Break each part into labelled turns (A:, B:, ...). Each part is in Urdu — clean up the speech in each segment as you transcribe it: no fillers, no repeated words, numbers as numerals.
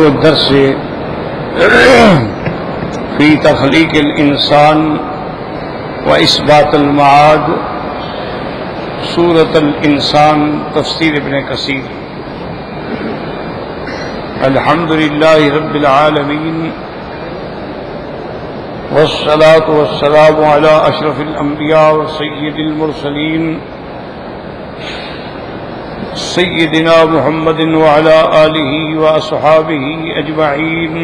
A: موضوع الدرس في تخلیق الانسان واثبات المعاد، سورة الانسان، تفسیر ابن کثیر۔ الحمد للہ رب العالمین والصلاة والسلام على اشرف الانبیاء وسید المرسلین سیدنا محمد وعلى آلہ واصحابہ اجمعین۔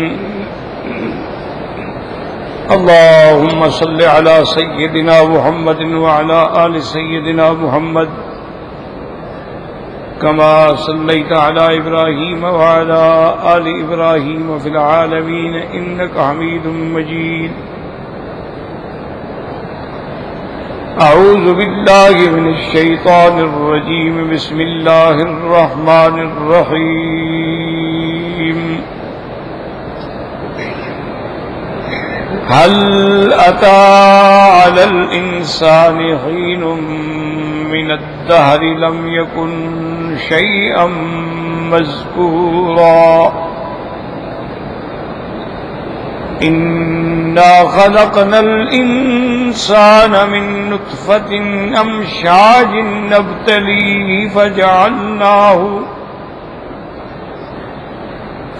A: اللهم صل على سيدنا محمد وعلى آل سيدنا محمد كما صليت على إبراهيم وعلى آل إبراهيم في العالمين إنك حميد مجيد۔ أعوذ بالله من الشيطان الرجيم، بسم الله الرحمن الرحيم۔ هل أتى على الإنسان حين من الدهر لم يكن شيئا مذكورا، إنا خلقنا الإنسان من نطفة أمشاج نبتليه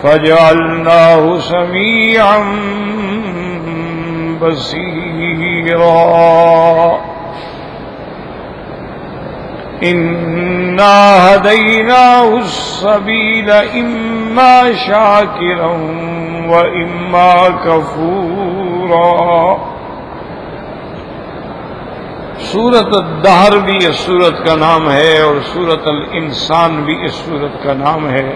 A: فجعلناه سميعا بصيرا۔ إنا هديناه السبيل إما شاكرا وإما كفورا۔ سورۃ الدہر بھی اس سورت کا نام ہے اور سورۃ الانسان بھی اس سورت کا نام ہے۔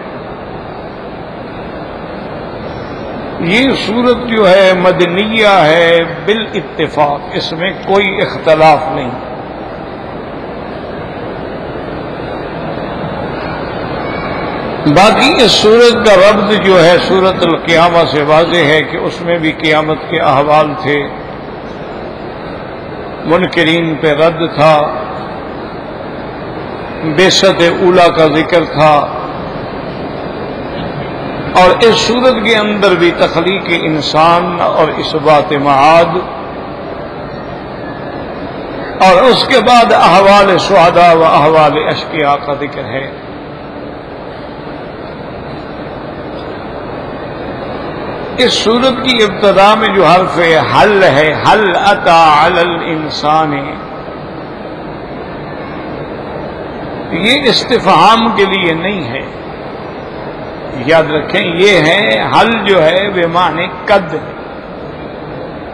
A: یہ سورت جو ہے مدنیہ ہے بالاتفاق، اس میں کوئی اختلاف نہیں۔ باقی اس سورت کا ربط جو ہے سورۃ القیامہ سے واضح ہے کہ اس میں بھی قیامت کے احوال تھے، منکرین پہ رد تھا، بعثت اولیٰ کا ذکر تھا، اور اس سورت کے اندر بھی تخلیق انسان اور اثبات معاد، اور اس کے بعد احوال شہداء و احوال اشقیاء کا ذکر ہے۔ اس سورت کی ابتدا میں جو حرف حل ہے، حل اتی علی الانسان، یہ استفہام کے لیے نہیں ہے، یاد رکھیں۔ یہ ہے حل جو ہے بے معنی قد ہے،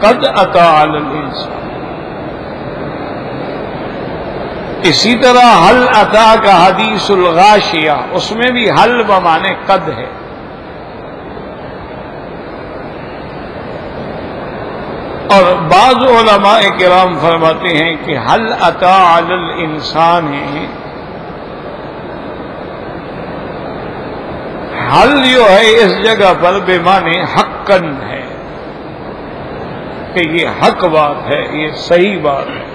A: قد اتی علی الانسان۔ اسی طرح حل اتی کا حدیث الغاشیہ، اس میں بھی حل بمعنی قد ہے۔ اور بعض علماء کرام فرماتے ہیں کہ حل اتی علی الانسان، حل جو ہے اس جگہ پر بے معنی حقاً ہے، کہ یہ حق بات ہے، یہ صحیح بات ہے۔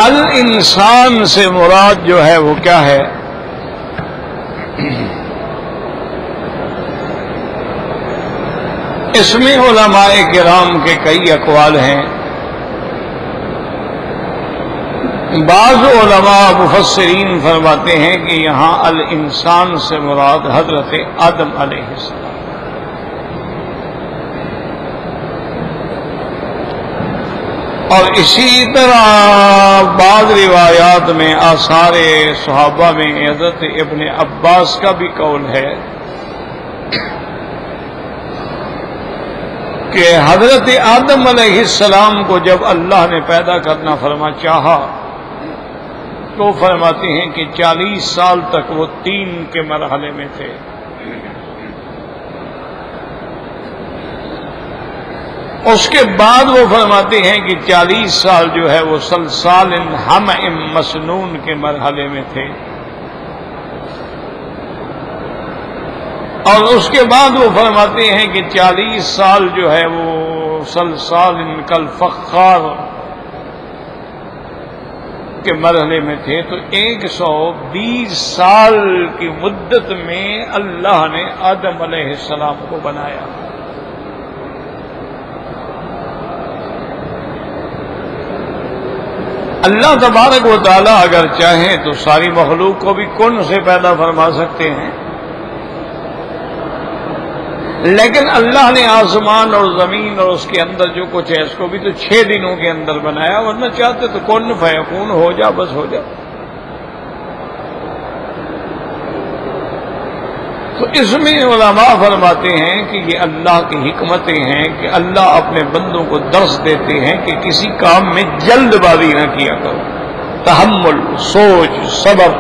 A: الانسان سے مراد جو ہے وہ کیا ہے؟ اس میں علماء کرام کے کئی اقوال ہیں۔ بعض علماء مفسرین فرماتے ہیں کہ یہاں الانسان سے مراد حضرت آدم علیہ السلام، اور اسی طرح بعض روایات میں آثار صحابہ میں حضرت ابن عباس کا بھی قول ہے کہ حضرت آدم علیہ السلام کو جب اللہ نے پیدا کرنا چاہا تو فرماتے ہیں کہ 40 سال تک وہ تین کے مرحلے میں تھے، اس کے بعد وہ فرماتے ہیں کہ 40 سال جو ہے وہ سلسال حمأ مسنون کے مرحلے میں تھے، اور اس کے بعد وہ فرماتے ہیں کہ 40 سال جو ہے وہ سلسال کالفخار کے مرحلے میں تھے تو 120 سال کی مدت میں اللہ نے آدم علیہ السلام کو بنایا. اللہ تبارک و تعالی اگر چاہیں تو ساری مخلوق کو بھی کن سے پیدا فرما سکتے ہیں، لیکن اللہ نے آسمان اور زمین اور اس کے اندر جو کچھ ہے اس کو بھی تو 6 دنوں کے اندر بنایا، ورنہ چاہتے تو کن فیکون ہو جا، بس ہو جا. تو اس میں علماء فرماتے ہیں کہ یہ اللہ کی حکمتیں ہیں کہ اللہ اپنے بندوں کو درس دیتے ہیں کہ کسی کام میں جلد بازی نہ کیا کرو، تحمل، سوچ، صبر.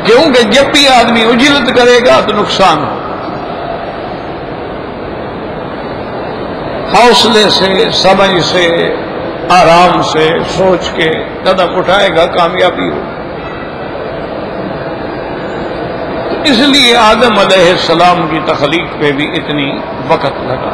A: کیونکہ جب بھی آدمی اجلت کرے گا تو نقصان ہو. حوصلے سے، سمجھ سے، آرام سے سوچ کے قدم اٹھائے گا، کامیابی ہو. اس لیے آدم علیہ السلام کی تخلیق پہ بھی اتنی وقت لگا.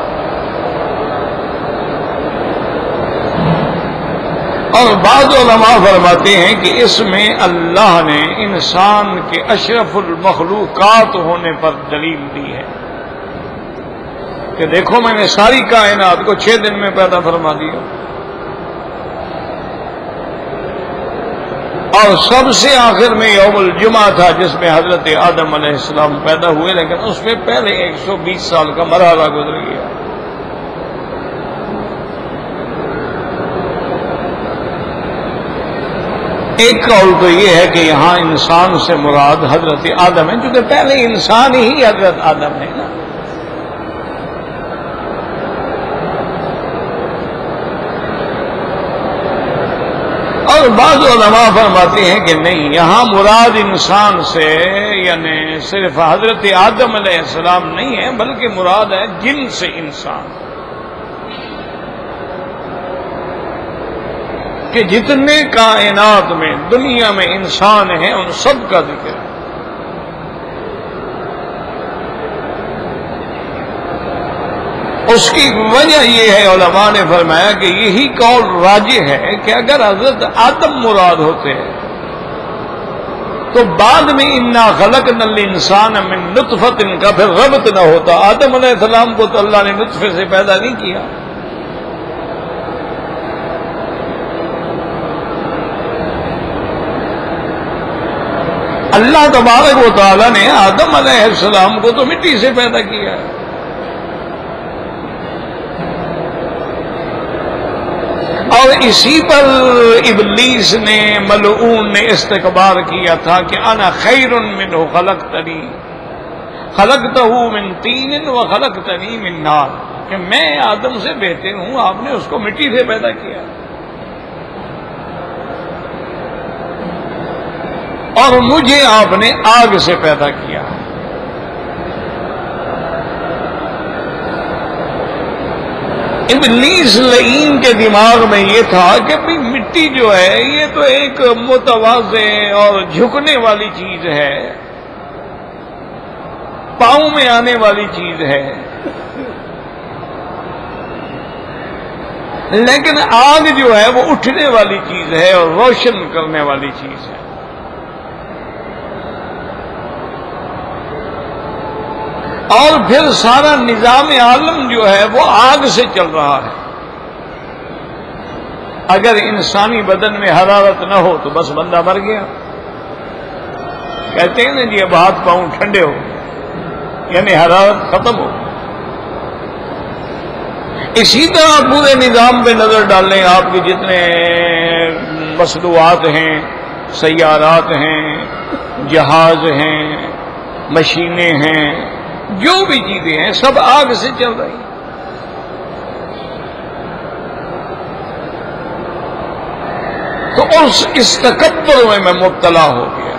A: اور بعض علماء فرماتے ہیں کہ اس میں اللہ نے انسان کے اشرف المخلوقات ہونے پر دلیل دی ہے کہ دیکھو میں نے ساری کائنات کو 6 دن میں پیدا فرما دیا، اور سب سے آخر میں یوم الجمعہ تھا جس میں حضرت آدم علیہ السلام پیدا ہوئے، لیکن اس میں پہلے 120 سال کا مرحلہ گزر گیا. ایک قول تو یہ ہے کہ یہاں انسان سے مراد حضرت آدم ہے، کیونکہ پہلے انسان ہی حضرت آدم ہے نا. اور بعض علماء فرماتے ہیں کہ نہیں، یہاں مراد انسان سے یعنی صرف حضرت آدم علیہ السلام نہیں ہے، بلکہ مراد ہے جن سے انسان، کہ جتنے کائنات میں دنیا میں انسان ہیں ان سب کا ذکر ہے. اس کی وجہ یہ ہے، علماء نے فرمایا کہ یہی قول راجح ہے کہ اگر حضرت آدم مراد ہوتے تو بعد میں انا خلقنا الانسان من نطفۃ کا پھر ربط نہ ہوتا. آدم علیہ السلام کو تو اللہ نے نطفے سے پیدا نہیں کیا. اللہ تبارک و تعالی نے آدم علیہ السلام کو تو مٹی سے پیدا کیا ہے. اور اسی پر ابلیس نے، ملعون نے استکبار کیا تھا کہ انا خیر منہ خلقتہ من طین وخلقتنی من نار، کہ میں آدم سے بہتر ہوں، آپ نے اس کو مٹی سے پیدا کیا اور مجھے آپ نے آگ سے پیدا کیا. ابلیس لعین کے دماغ میں یہ تھا کہ مٹی جو ہے یہ تو ایک متواضع اور جھکنے والی چیز ہے، پاؤں میں آنے والی چیز ہے، لیکن آگ جو ہے وہ اٹھنے والی چیز ہے اور روشن کرنے والی چیز ہے. اور پھر سارا نظام عالم جو ہے وہ آگ سے چل رہا ہے. اگر انسانی بدن میں حرارت نہ ہو تو بس بندہ مر گیا. کہتے ہیں نا جی اب ہاتھ پاؤں ٹھنڈے ہو، یعنی حرارت ختم ہو. اسی طرح پورے نظام پہ نظر ڈالیں، آپ کے جتنے مصنوعات ہیں، سیارات ہیں، جہاز ہیں، مشینیں ہیں، جو بھی چیزیں ہیں سب آگ سے چل رہی. تو اس تکبر میں مبتلا ہو گیا.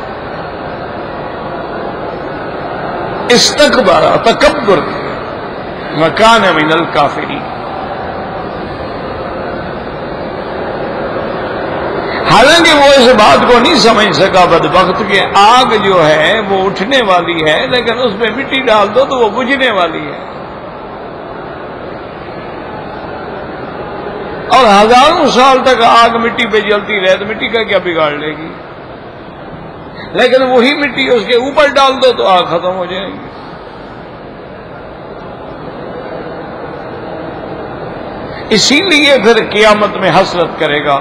A: استکبر، تکبر، مکان من الکافرین. حالانکہ وہ اس بات کو نہیں سمجھ سکا بدبخت کہ آگ جو ہے وہ اٹھنے والی ہے، لیکن اس میں مٹی ڈال دو تو وہ بجھنے والی ہے. اور ہزاروں سال تک آگ مٹی پہ جلتی رہے تو مٹی کا کیا بگاڑ لے گی؟ لیکن وہی مٹی اس کے اوپر ڈال دو تو آگ ختم ہو جائے گی۔ اسی لیے پھر قیامت میں حسرت کرے گا،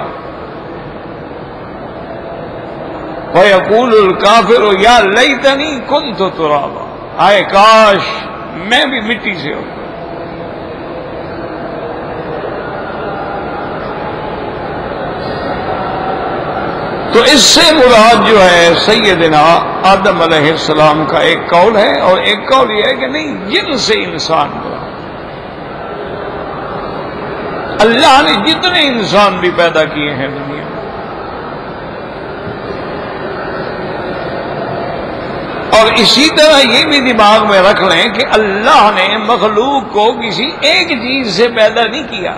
A: وَيَقُولُ الْكَافِرُ يَا لَيْتَنِي كُنْتُ تُرَابًا، آئے کاش میں بھی مٹی سے ہوں۔ تو اس سے مراد جو ہے سیدنا آدم علیہ السلام کا ایک قول ہے، اور ایک قول یہ ہے کہ نہیں، جن سے انسان مراد۔ اللہ نے جتنے انسان بھی پیدا کیے ہیں دنیا میں، اور اسی طرح یہ بھی دماغ میں رکھ لیں کہ اللہ نے مخلوق کو کسی ایک چیز سے پیدا نہیں کیا،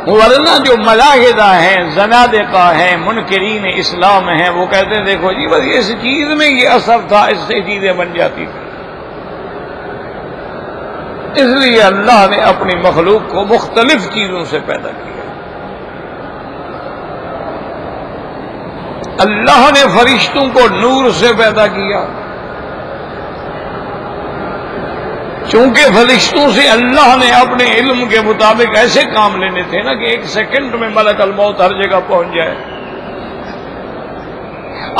A: ورنہ جو ملاحدہ ہیں، زنادقہ ہیں، منکرین اسلام ہیں، وہ کہتے ہیں دیکھو جی بس اس چیز میں یہ اثر تھا، اس سے چیزیں بن جاتی تھیں۔ اس لیے اللہ نے اپنی مخلوق کو مختلف چیزوں سے پیدا کیا۔ اللہ نے فرشتوں کو نور سے پیدا کیا، چونکہ فرشتوں سے اللہ نے اپنے علم کے مطابق ایسے کام لینے تھے نا کہ 1 سیکنڈ میں ملک الموت ہر جگہ پہنچ جائے،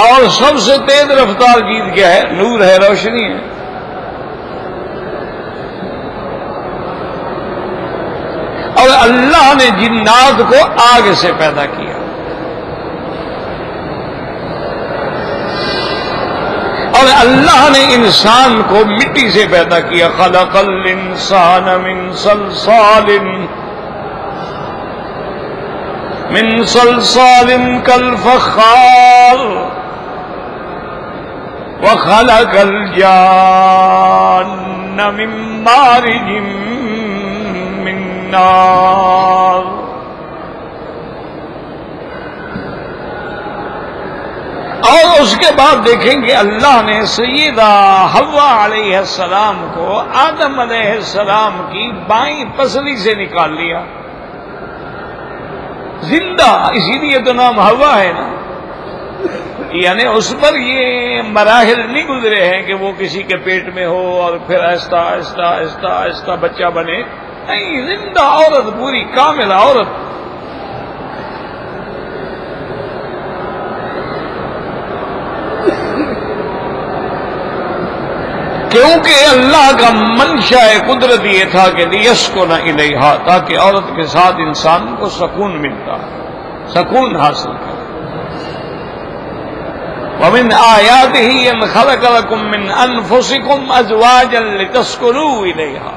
A: اور سب سے تیز رفتار چیز کیا ہے؟ نور ہے، روشنی ہے۔ اور اللہ نے جنات کو آگ سے پیدا کیا، اور اللہ نے انسان کو مٹی سے پیدا کیا۔ خلق الانسان من صلصال كالفخار وخلق الجان من مارج من نار۔ اور اس کے بعد دیکھیں گے اللہ نے سیدہ حوا علیہ السلام کو آدم علیہ السلام کی بائیں پسلی سے نکال لیا زندہ، اسی لیے تو نام حوا ہے نا، یعنی اس پر یہ مراحل نہیں گزرے ہیں کہ وہ کسی کے پیٹ میں ہو اور پھر آہستہ آہستہ آہستہ آہستہ بچہ بنے، نہیں، زندہ عورت، پوری کامل عورت۔ کیونکہ اللہ کا منشا قدرت یہ تھا کہ لیسکن الیہا، تاکہ عورت کے ساتھ انسان کو سکون ملتا، سکون حاصل کرے۔ ومن آیاتہ ان خلق لکم من انفسکم ازواجا لتسکنوا الیہا،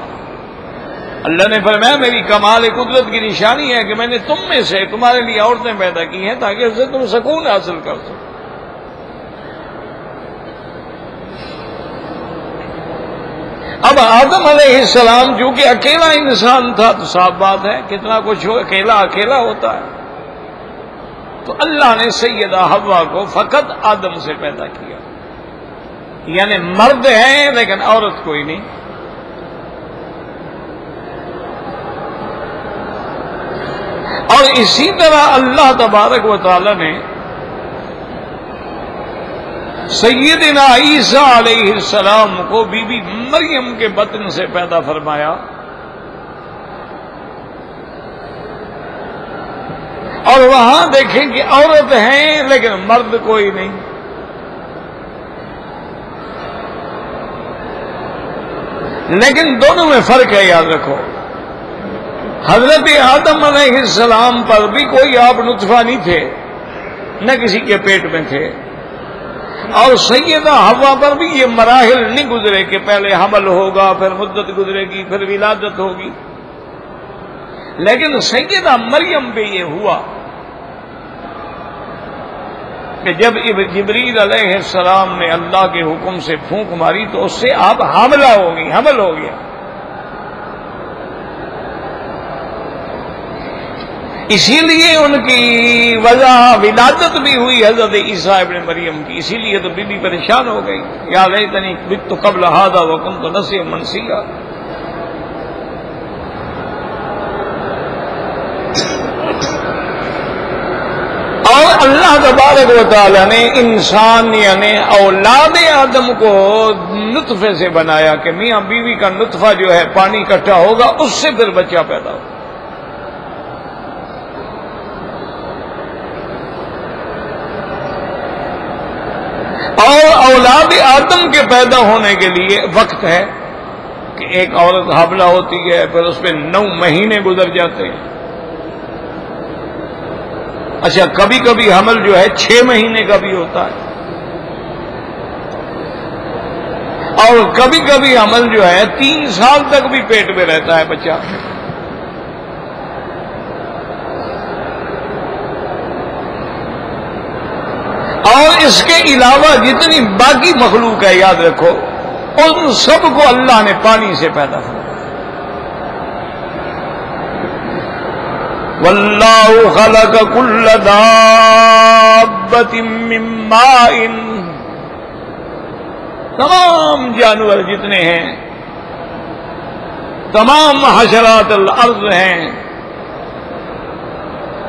A: اللہ نے فرمایا میری کمال قدرت کی نشانی ہے کہ میں نے تم میں سے تمہارے لیے عورتیں پیدا کی ہیں تاکہ اس سے تم سکون حاصل کر سکو۔ اب آدم علیہ السلام چونکہ اکیلا انسان تھا تو صاف بات ہے کتنا کچھ ہو، اکیلا اکیلا ہوتا ہے، تو اللہ نے سیدہ حوا کو فقط آدم سے پیدا کیا، یعنی مرد ہیں لیکن عورت کوئی نہیں۔ اور اسی طرح اللہ تبارک و تعالی نے سیدنا عیسیٰ علیہ السلام کو بی بی مریم کے بطن سے پیدا فرمایا، اور وہاں دیکھیں کہ عورت ہیں لیکن مرد کوئی نہیں۔ لیکن دونوں میں فرق ہے، یاد رکھو، حضرت آدم علیہ السلام پر بھی کوئی آپ نطفہ نہیں تھے، نہ کسی کے پیٹ میں تھے، اور سیدہ حوا پر بھی یہ مراحل نہیں گزرے کہ پہلے حمل ہوگا، پھر مدت گزرے گی، پھر ولادت ہوگی، لیکن سیدہ مریم پہ یہ ہوا کہ جب جبریل علیہ السلام نے اللہ کے حکم سے پھونک ماری تو اس سے آپ حاملہ ہو گئی، حمل ہو گیا۔ اسی لیے ان کی وجہ ولادت بھی ہوئی حضرت عیسیٰ ابن مریم کی، اسی لیے تو بی بی پریشان ہو گئی، یا لیتنی مت قبل ھذا وکنت نسیا منسیا۔ تبارک و تعالی نے انسان یعنی اولاد آدم کو نطفے سے بنایا کہ میاں بیوی کا نطفہ جو ہے پانی اکٹھا ہوگا اس سے پھر بچہ پیدا ہوگا. اور اولاد آدم کے پیدا ہونے کے لیے وقت ہے کہ ایک عورت حاملہ ہوتی ہے پھر اس پہ 9 مہینے گزر جاتے ہیں. اچھا کبھی کبھی حمل جو ہے 6 مہینے کا بھی ہوتا ہے اور کبھی کبھی حمل جو ہے 3 سال تک بھی پیٹ میں رہتا ہے بچہ. اور اس کے علاوہ جتنی باقی مخلوق ہے یاد رکھو ان سب کو اللہ نے پانی سے پیدا کیا. واللہ خلق کل دابۃ من ماء، تمام جانور جتنے ہیں، تمام حشرات الارض ہیں،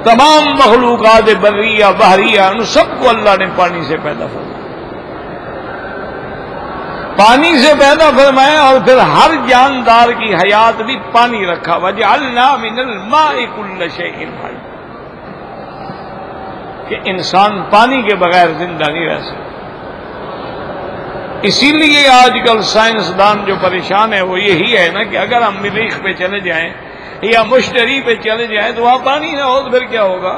A: تمام مخلوقات بریہ بحریہ، ان سب کو اللہ نے پانی سے پیدا فرمایا. پانی سے پیدا فرمایا اور پھر ہر جاندار کی حیات بھی پانی رکھا. وجعلنا من الماء كل شيء حي، کہ انسان پانی کے بغیر زندہ نہیں رہ سکتا. اسی لیے آج کل سائنسدان جو پریشان ہے وہ یہی ہے نا کہ اگر ہم مریخ پہ چلے جائیں یا مشتری پہ چلے جائیں تو وہاں پانی نہ ہو تو پھر کیا ہوگا؟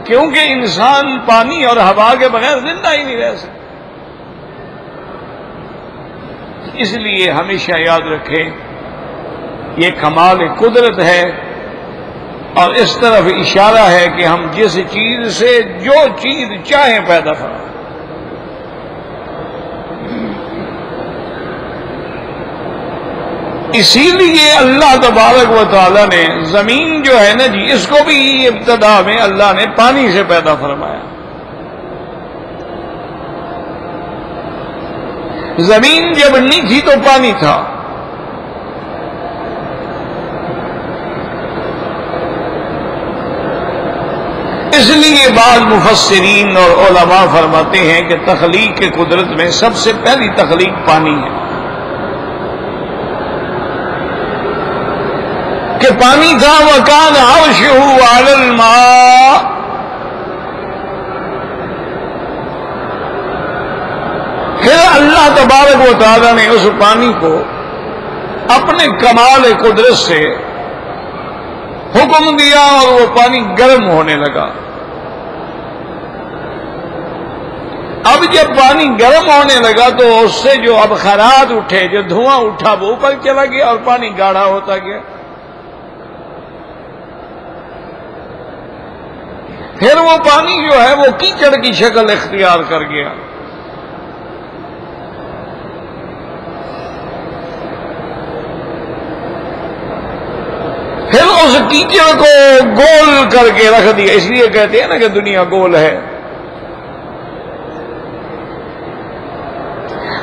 A: کیونکہ انسان پانی اور ہوا کے بغیر زندہ ہی نہیں رہ سکتا. اس لیے ہمیشہ یاد رکھیں یہ کمال قدرت ہے اور اس طرف اشارہ ہے کہ ہم جس چیز سے جو چیز چاہیں پیدا کریں. اسی لیے اللہ تبارک و تعالی نے زمین جو ہے نا جی اس کو بھی ابتدا میں اللہ نے پانی سے پیدا فرمایا. زمین جب نہیں تھی تو پانی تھا. اس لیے بعض مفسرین اور علماء فرماتے ہیں کہ تخلیق کے قدرت میں سب سے پہلی تخلیق پانی ہے، کہ پانی تھا. وَكَانَ عَرْشُهُ عَلَى الْمَاءِ، پھر اللہ تبارک و تعالی نے اس پانی کو اپنے کمال قدرت سے حکم دیا اور وہ پانی گرم ہونے لگا. اب جب پانی گرم ہونے لگا تو اس سے جو اب خراج اٹھے، جو دھواں اٹھا وہ اوپر چلا گیا اور پانی گاڑھا ہوتا گیا. پھر وہ پانی جو ہے وہ کیچڑ کی شکل اختیار کر گیا. پھر اس کیچڑ کو گول کر کے رکھ دیا. اس لیے کہتے ہیں نا کہ دنیا گول ہے.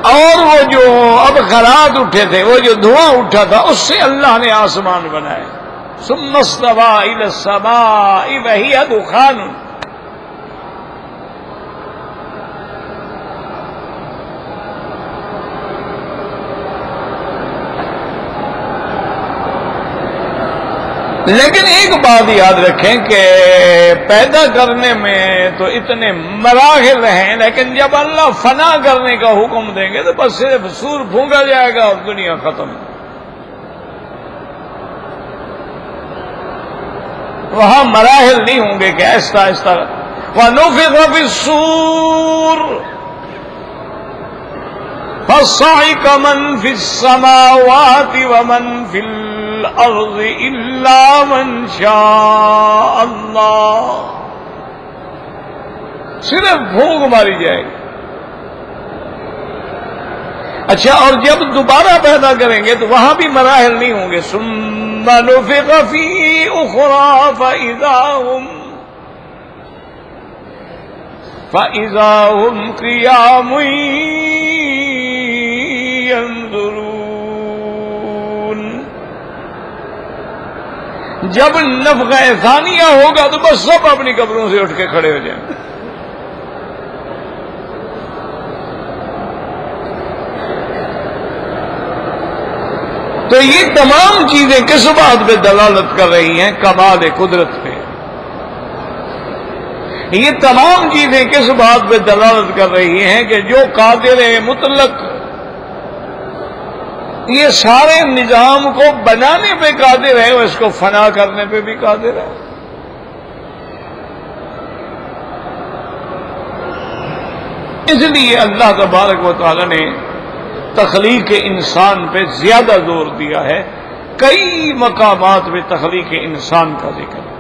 A: اور وہ جو اب خراج اٹھے تھے، وہ جو دھواں اٹھا تھا، اس سے اللہ نے آسمان بنائے. ثم استوى الى السماء وهي دخان، لیکن ایک بات یاد رکھیں کہ پیدا کرنے میں تو اتنے مراحل ہیں، لیکن جب اللہ فنا کرنے کا حکم دیں گے تو بس صرف سور پھونکا جائے گا اور دنیا ختم. وہاں مراحل نہیں ہوں گے کہ ایسا ایسا. وَنُفِخَ فِي الصُّورِ فَصَعِقَ مَنْ فِي السَّمَاوَاتِ وَمَنْ فِي الْأَرْضِ إِلَّا مَنْ شَاءَ اللَّهُ. صرف پھونک ماری جائے گی. اچھا، اور جب دوبارہ پیدا کریں گے تو وہاں بھی مراحل نہیں ہوں گے. ثُمَّ نُفِخَ فِيهِ أُخْرَىٰ فَإِذَا هُمْ قِيَامٌ يَنظُرُونَ. جب نفخہ ثانیہ ہوگا تو بس سب اپنی قبروں سے اٹھ کے کھڑے ہو جائیں گے. تو یہ تمام چیزیں کس بات پہ دلالت کر رہی ہیں؟ کمال قدرت پہ. یہ تمام چیزیں کس بات پہ دلالت کر رہی ہیں کہ جو قادر مطلق یہ سارے نظام کو بنانے پہ قادر ہے، وہ اس کو فنا کرنے پہ بھی قادر ہے. اس لیے اللہ تبارک و تعالی نے تخلیق انسان پہ زیادہ زور دیا ہے. کئی مقامات پہ تخلیق انسان کا ذکر ہے.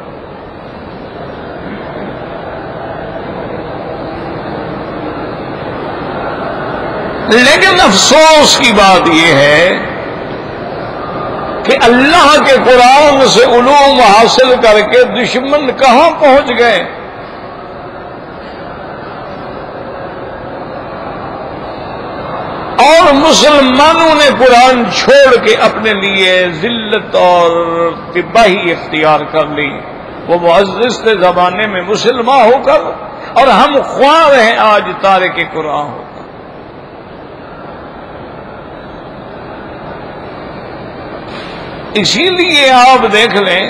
A: لیکن افسوس کی بات یہ ہے کہ اللہ کے قرآن سے علوم حاصل کر کے دشمن کہاں پہنچ گئے. اور مسلمانوں نے قرآن چھوڑ کے اپنے لیے ذلت اور تباہی اختیار کر لی. وہ معزز تھے زمانے میں مسلمان ہو کر، اور ہم خوار ہیں آج تارک قرآن ہو کر. اسی لیے آپ دیکھ لیں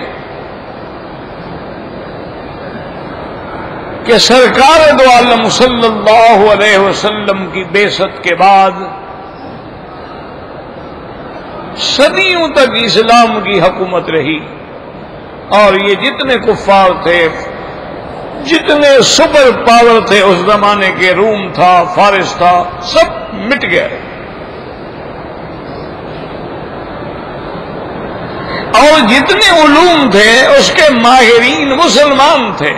A: کہ سرکار دو عالم صلی اللہ علیہ وسلم کی بعثت کے بعد صدیوں تک اسلام کی حکومت رہی، اور یہ جتنے کفار تھے، جتنے سپر پاور تھے اس زمانے کے، روم تھا، فارس تھا، سب مٹ گئے. اور جتنے علوم تھے اس کے ماہرین مسلمان تھے.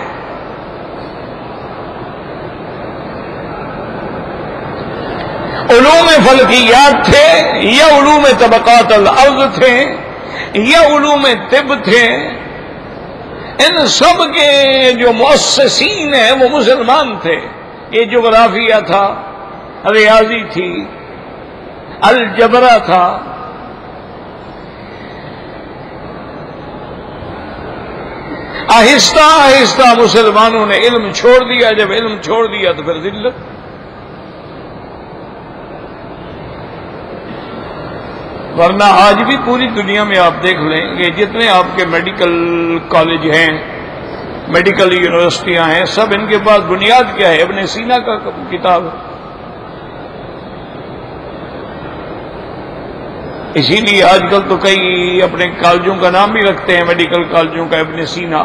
A: علوم فلکیات تھے، یا علوم طبقات الارض تھے، یا علوم طب تھے. ان سب کے جو مؤسسین ہیں وہ مسلمان تھے. یہ جغرافیہ تھا، ریاضی تھی، الجبرا تھا. آہستہ آہستہ مسلمانوں نے علم چھوڑ دیا. جب علم چھوڑ دیا تو پھر ذلت. ورنہ آج بھی پوری دنیا میں آپ دیکھ لیں کہ جتنے آپ کے میڈیکل کالج ہیں، میڈیکل یونیورسٹیاں ہیں، سب ان کے پاس بنیاد کیا ہے؟ ابن سینا کا کتاب ہے. اسی لیے آج کل تو کئی اپنے کالجوں کا نام بھی رکھتے ہیں، میڈیکل کالجوں کا ابن سینا.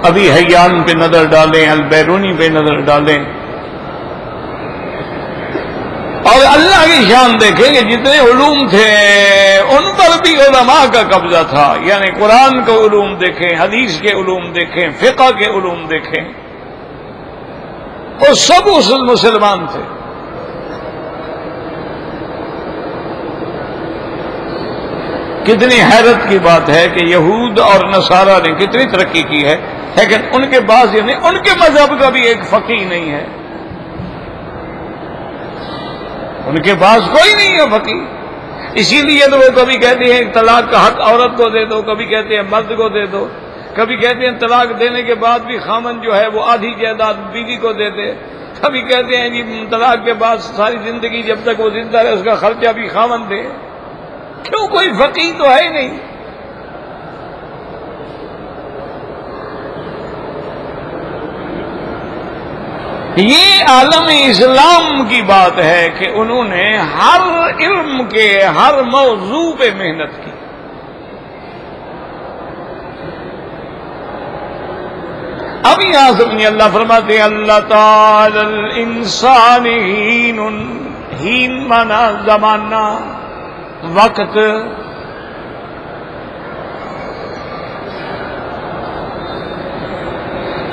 A: ابھی حیان پہ نظر ڈالیں، البیرونی پہ نظر ڈالیں، اور اللہ کی شان دیکھیں کہ جتنے علوم تھے ان پر بھی علماء کا قبضہ تھا. یعنی قرآن کے علوم دیکھیں، حدیث کے علوم دیکھیں، فقہ کے علوم دیکھیں، وہ سب مسلمان تھے. کتنی حیرت کی بات ہے کہ یہود اور نصارہ نے کتنی ترقی کی ہے، لیکن ان کے پاس یعنی ان کے مذہب کا بھی ایک فقیہ نہیں ہے. ان کے پاس کوئی نہیں ہے فقیہ. اسی لیے تو وہ کبھی کہتے ہیں طلاق کا حق عورت کو دے دو، کبھی کہتے ہیں مرد کو دے دو، کبھی کہتے ہیں طلاق دینے کے بعد بھی خامن جو ہے وہ آدھی جائیداد بیوی کو دے دے، کبھی کہتے ہیں جی طلاق کے بعد ساری زندگی جب تک وہ زندہ رہے اس کا خرچہ بھی خامن دے. کیوں؟ کوئی فقیہ تو ہے ہی نہیں. یہ عالم اسلام کی بات ہے کہ انہوں نے ہر علم کے ہر موضوع پہ محنت کی. اب یہاں سمجھیں اللہ فرماتے ہیں اللہ تعالی الانسان ہین مانا زمانہ، وقت.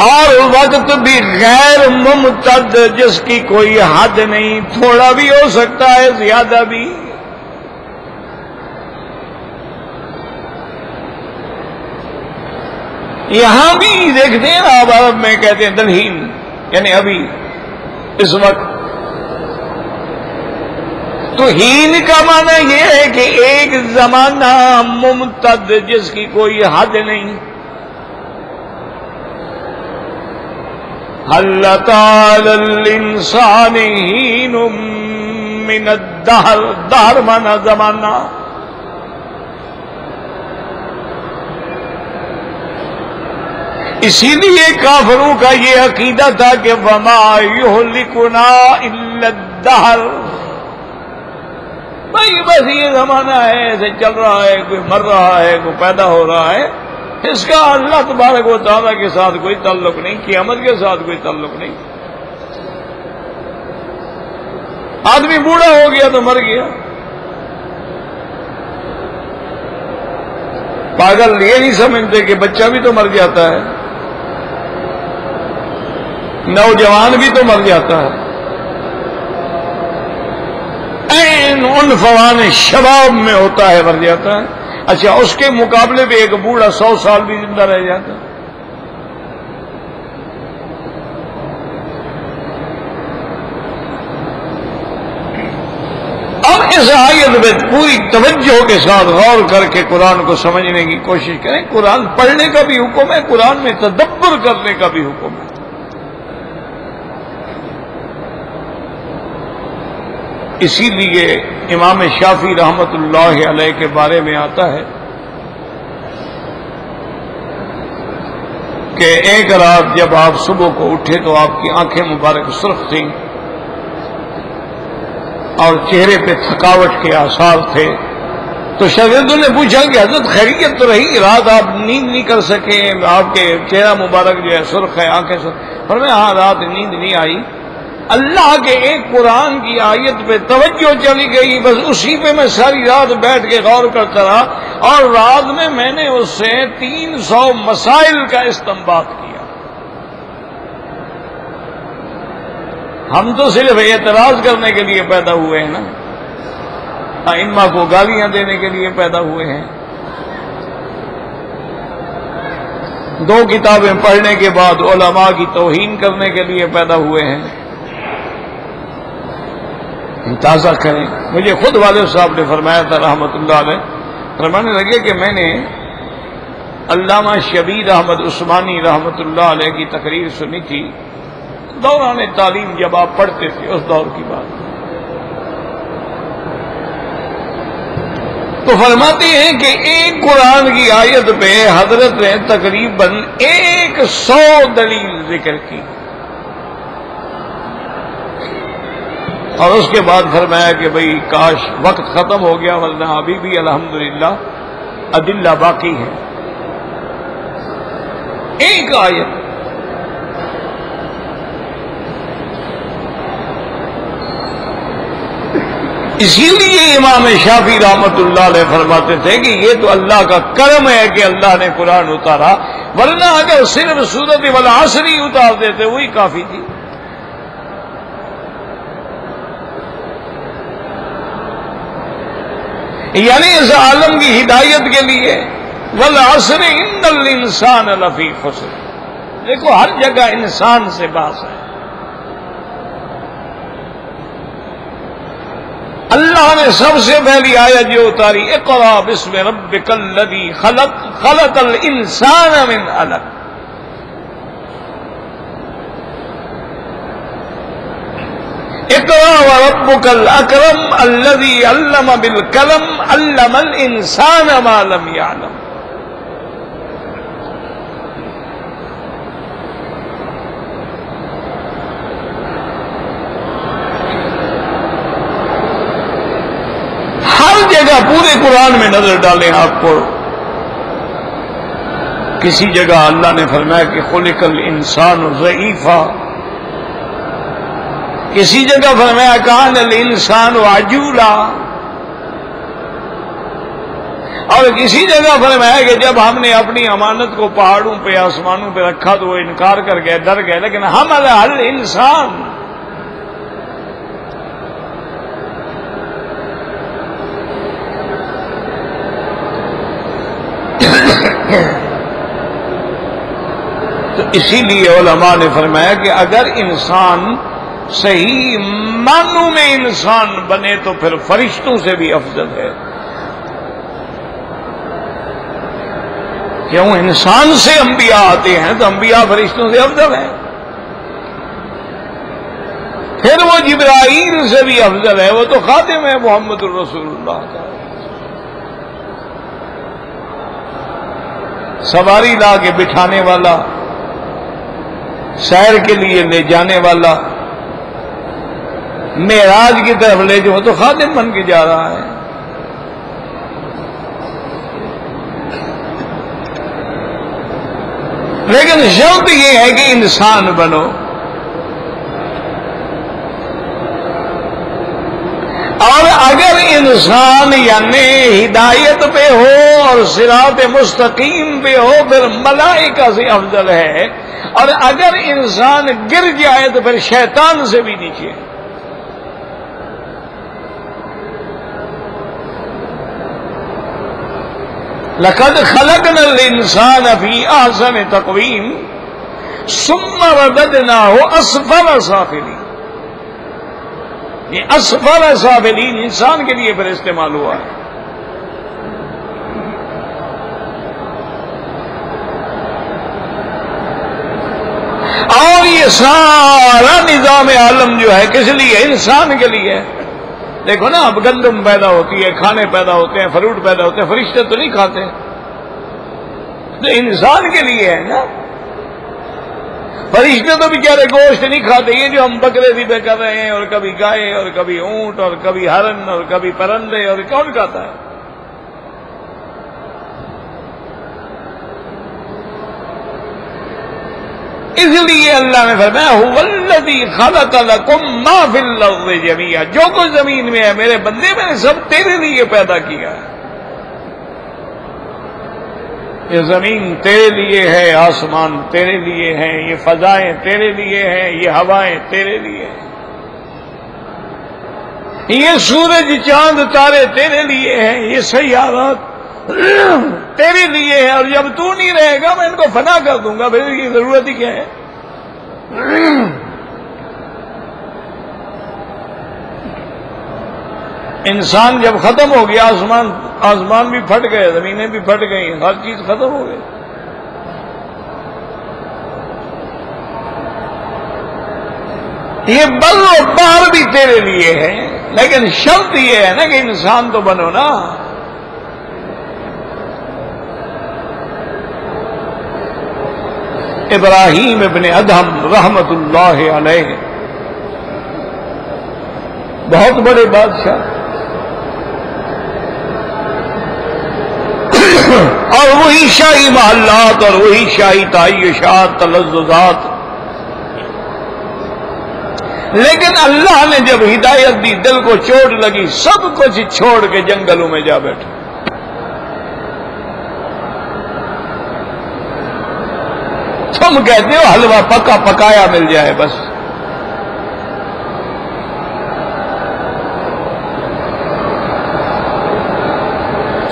A: اور وقت بھی غیر ممتد، جس کی کوئی حد نہیں، تھوڑا بھی ہو سکتا ہے زیادہ بھی. یہاں بھی دیکھتے ہیں آپ عرب میں کہتے ہیں دلہین، یعنی ابھی اس وقت. تو ہین کا معنی یہ ہے کہ ایک زمانہ ممتد جس کی کوئی حد نہیں. هل أتى على الإنسان حين من الدهر، دہر مانا زمانہ. اسی لیے کافروں کا یہ عقیدہ تھا کہ وما يهلكنا إلا الدهر، بھائی بس یہ زمانہ ہے، ایسے چل رہا ہے، کوئی مر رہا ہے، کوئی پیدا ہو رہا ہے، اس کا اللہ تبارک و تعالیٰ کے ساتھ کوئی تعلق نہیں، قیامت کے ساتھ کوئی تعلق نہیں. آدمی بوڑھا ہو گیا تو مر گیا. پاگل یہ نہیں سمجھتے کہ بچہ بھی تو مر جاتا ہے، نوجوان بھی تو مر جاتا ہے. ان فوان شباب میں ہوتا ہے، مر جاتا ہے. اچھا اس کے مقابلے پہ ایک بوڑھا 100 سال بھی زندہ رہ جاتا. اب اس آیت میں پوری توجہ کے ساتھ غور کر کے قرآن کو سمجھنے کی کوشش کریں. قرآن پڑھنے کا بھی حکم ہے، قرآن میں تدبر کرنے کا بھی حکم ہے. اسی لیے امام شافعی رحمت اللہ علیہ کے بارے میں آتا ہے کہ ایک رات جب آپ صبح کو اٹھے تو آپ کی آنکھیں مبارک سرخ تھیں اور چہرے پہ تھکاوٹ کے آثار تھے. تو شاگردوں نے پوچھا کہ حضرت خیریت تو رہی، رات آپ نیند نہیں کر سکے، آپ کے چہرہ مبارک جو ہے سرخ ہے، آنکھیں سرخ. فرمایا ہاں رات نیند نہیں آئی، اللہ کے ایک قرآن کی آیت پہ توجہ چلی گئی، بس اسی پہ میں ساری رات بیٹھ کے غور کرتا رہا، اور رات میں نے اس سے 300 مسائل کا استنباط کیا. ہم تو صرف اعتراض کرنے کے لیے پیدا ہوئے ہیں نا، ائمہ کو گالیاں دینے کے لیے پیدا ہوئے ہیں. 2 کتابیں پڑھنے کے بعد علماء کی توہین کرنے کے لیے پیدا ہوئے ہیں. تازہ کریں. مجھے خود والد صاحب نے فرمایا تھا رحمت اللہ علیہ، فرمانے لگے کہ میں نے علامہ شبیر احمد عثمانی رحمت اللہ علیہ کی تقریر سنی تھی دوران تعلیم، جب آپ پڑھتے تھے اس دور کی بات. تو فرماتے ہیں کہ ایک قرآن کی آیت پہ حضرت نے تقریباً 100 دلیل ذکر کی، اور اس کے بعد فرمایا کہ بھئی کاش وقت ختم ہو گیا، ورنہ ابھی بھی الحمدللہ ادلہ باقی ہے. ایک آیت. اسی لیے امام شافعی رحمت اللہ علیہ فرماتے تھے کہ یہ تو اللہ کا کرم ہے کہ اللہ نے قرآن اتارا، ورنہ اگر صرف سورۃ والعصر ہی اتار دیتے وہی کافی تھی. یعنی اس عالم کی ہدایت کے لیے والعصر ان الانسان لفی خسر. دیکھو ہر جگہ انسان سے باس ہے. اللہ نے سب سے پہلی آیت جو اتاری اقرا بسم ربک الذی خلق خلق الانسان من علق. اقرا وربک الاکرم الذی علم بالقلم علم الانسان ما لم یعلم. ہر جگہ پورے قرآن میں نظر ڈالیں آپ کو، کسی جگہ اللہ نے فرمایا کہ خلق الانسان ضعیفا، کسی جگہ فرمایا کان الانسان عجولا، اور کسی جگہ فرمایا کہ جب ہم نے اپنی امانت کو پہاڑوں پہ آسمانوں پہ رکھا تو وہ انکار کر گئے، ڈر گئے، لیکن حمل الانسان. تو اسی لیے علماء نے فرمایا کہ اگر انسان صحیح معنوں میں انسان بنے تو پھر فرشتوں سے بھی افضل ہے. کیوں؟ انسان سے انبیاء آتے ہیں تو انبیاء فرشتوں سے افضل ہیں. پھر وہ جبرائیل سے بھی افضل ہے، وہ تو خاتم ہے محمد الرسول اللہ کا. سواری لا کے بٹھانے والا، سیر کے لیے لے جانے والا، معراج کی طرف لے جو، تو خادم بن کے جا رہا ہے. لیکن شرط یہ ہے کہ انسان بنو. اور اگر انسان یعنی ہدایت پہ ہو اور صراط مستقیم پہ ہو پھر ملائکہ سے افضل ہے، اور اگر انسان گر جائے تو پھر شیطان سے بھی نیچے. لقد خلقنا الانسان فی احسن تقویم ثم رددناہ اسفل سافلین. یہ اسفل سافلین انسان کے لیے پھر استعمال ہوا ہے. اور یہ سارا نظام عالم جو ہے کس لیے؟ انسان کے لیے. دیکھو نا، اب گندم پیدا ہوتی ہے، کھانے پیدا ہوتے ہیں، فروٹ پیدا ہوتے ہیں، فرشتے تو نہیں کھاتے، تو انسان کے لیے ہے نا. فرشتے تو بیچارے گوشت نہیں کھاتے. یہ جو ہم بکرے ذبح کر رہے ہیں، اور کبھی گائے اور کبھی اونٹ اور کبھی ہرن اور کبھی پرندے، اور کون کھاتا ہے؟ اس لیے اللہ نے فرمایا هو الذی خلق لکم ما فی الارض جمیعا، جو کچھ زمین میں ہے میرے بندے میں نے سب تیرے لیے پیدا کیا ہے. یہ زمین تیرے لیے ہے، آسمان تیرے لیے ہیں، یہ فضائیں تیرے لیے ہیں، یہ ہوائیں تیرے لیے ہیں، یہ سورج چاند تارے تیرے لیے ہیں، یہ سیارات تیرے لیے ہے. اور جب تو نہیں رہے گا میں ان کو فنا کر دوں گا، پھر یہ ضرورت ہی کیا ہے؟ انسان جب ختم ہو گیا، آسمان بھی پھٹ گئے، زمینیں بھی پھٹ گئی، ہر چیز ختم ہو گئی. یہ بر و بحر بھی تیرے لیے ہے، لیکن شرط یہ ہے نا کہ انسان تو بنو نا. ابراہیم ابن ادہم رحمت اللہ علیہ بہت بڑے بادشاہ، اور وہی شاہی محلات اور وہی شاہی تعیشات تلذذات. لیکن اللہ نے جب ہدایت دی، دل کو چوٹ لگی، سب کچھ چھوڑ کے جنگلوں میں جا بیٹھے. تم کہتے ہو حلوہ پکا پکایا مل جائے بس.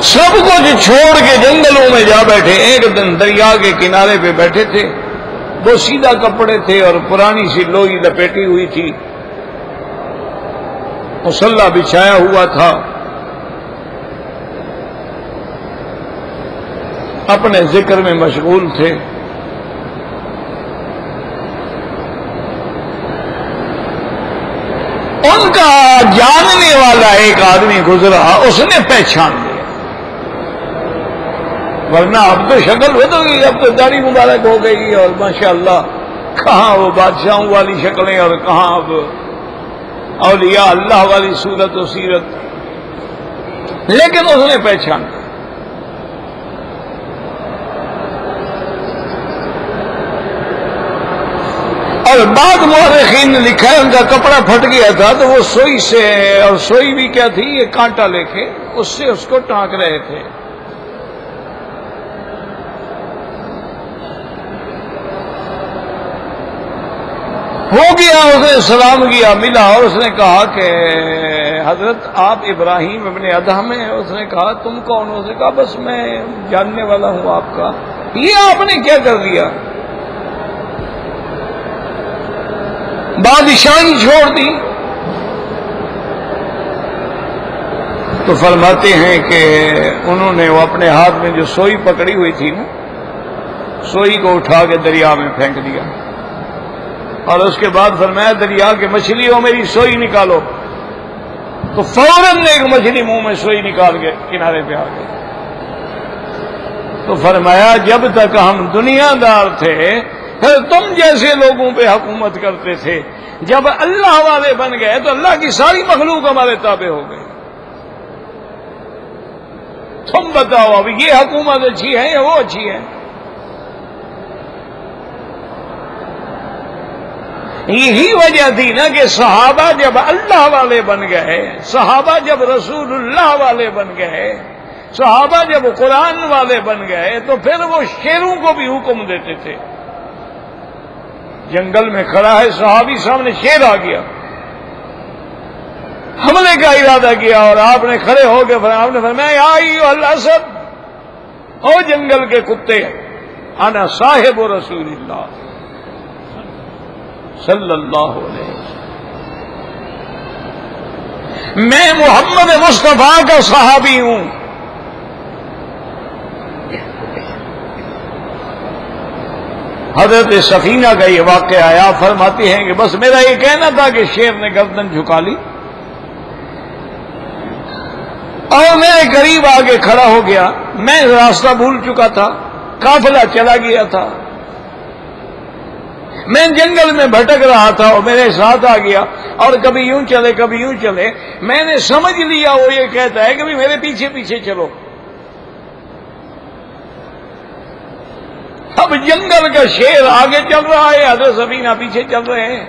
A: سب کچھ چھوڑ کے جنگلوں میں جا بیٹھے. ایک دن دریا کے کنارے پہ بیٹھے تھے، وہ سیدھا کپڑے تھے اور پرانی سی لوئی لپیٹی ہوئی تھی، مصلی بچھایا ہوا تھا، اپنے ذکر میں مشغول تھے. ان کا جاننے والا ایک آدمی گزرا، اس نے پہچان لیا، ورنہ اب تو شکل بدل گئی، اب تو داڑھی مبارک ہو گئی، اور ماشاءاللہ کہاں وہ بادشاہوں والی شکلیں اور کہاں اب اولیاء اللہ والی صورت و سیرت. لیکن اس نے پہچان لیا. اور بعد مورخین نے لکھا ہے ان کا کپڑا پھٹ گیا تھا تو وہ سوئی سے، اور سوئی بھی کیا تھی، یہ کانٹا لے کے اس سے اس کو ٹانک رہے تھے. ہو گیا، اس نے سلام کیا، ملا، اور اس نے کہا کہ حضرت آپ ابراہیم ابن ادہم ہیں. اس نے کہا تم کون؟ اس نے کہا بس میں جاننے والا ہوں آپ کا. یہ آپ نے کیا کر دیا؟ بادشاہی چھوڑ دی. تو فرماتے ہیں کہ انہوں نے وہ اپنے ہاتھ میں جو سوئی پکڑی ہوئی تھی نا، سوئی کو اٹھا کے دریا میں پھینک دیا، اور اس کے بعد فرمایا دریا کے مچھلیوں میری سوئی نکالو. تو فوراً ایک مچھلی منہ میں سوئی نکال کے کنارے پہ آ گئی. تو فرمایا جب تک ہم دنیا دار تھے پھر تم جیسے لوگوں پہ حکومت کرتے تھے، جب اللہ والے بن گئے تو اللہ کی ساری مخلوق ہمارے تابع ہو گئے. تم بتاؤ اب یہ حکومت اچھی ہے یا وہ اچھی ہے؟ یہی وجہ تھی نا کہ صحابہ جب اللہ والے بن گئے، صحابہ جب رسول اللہ والے بن گئے، صحابہ جب قرآن والے بن گئے تو پھر وہ شیروں کو بھی حکم دیتے تھے. جنگل میں کھڑا ہے صحابی، سامنے شیر آ گیا، حملے کا ارادہ کیا، اور آپ نے کھڑے ہو کے آپ نے فرمایا یا ایھا الاسد، او جنگل کے کتے، انا صاحب رسول اللہ صلی اللہ علیہ وسلم، میں محمد مصطفیٰ کا صحابی ہوں. حضرت سفینہ کا یہ واقعہ آیا، فرماتی ہیں کہ بس میرا یہ کہنا تھا کہ شیر نے گردن جھکا لی اور میرے قریب آگے کھڑا ہو گیا. میں راستہ بھول چکا تھا، قافلہ چلا گیا تھا، میں جنگل میں بھٹک رہا تھا اور میرے ساتھ آ گیا، اور کبھی یوں چلے کبھی یوں چلے. میں نے سمجھ لیا وہ یہ کہتا ہے کہ بھی میرے پیچھے پیچھے چلو. اب جنگل کا شیر آگے چل رہا ہے، حضرت سفینہ پیچھے چل رہے ہیں،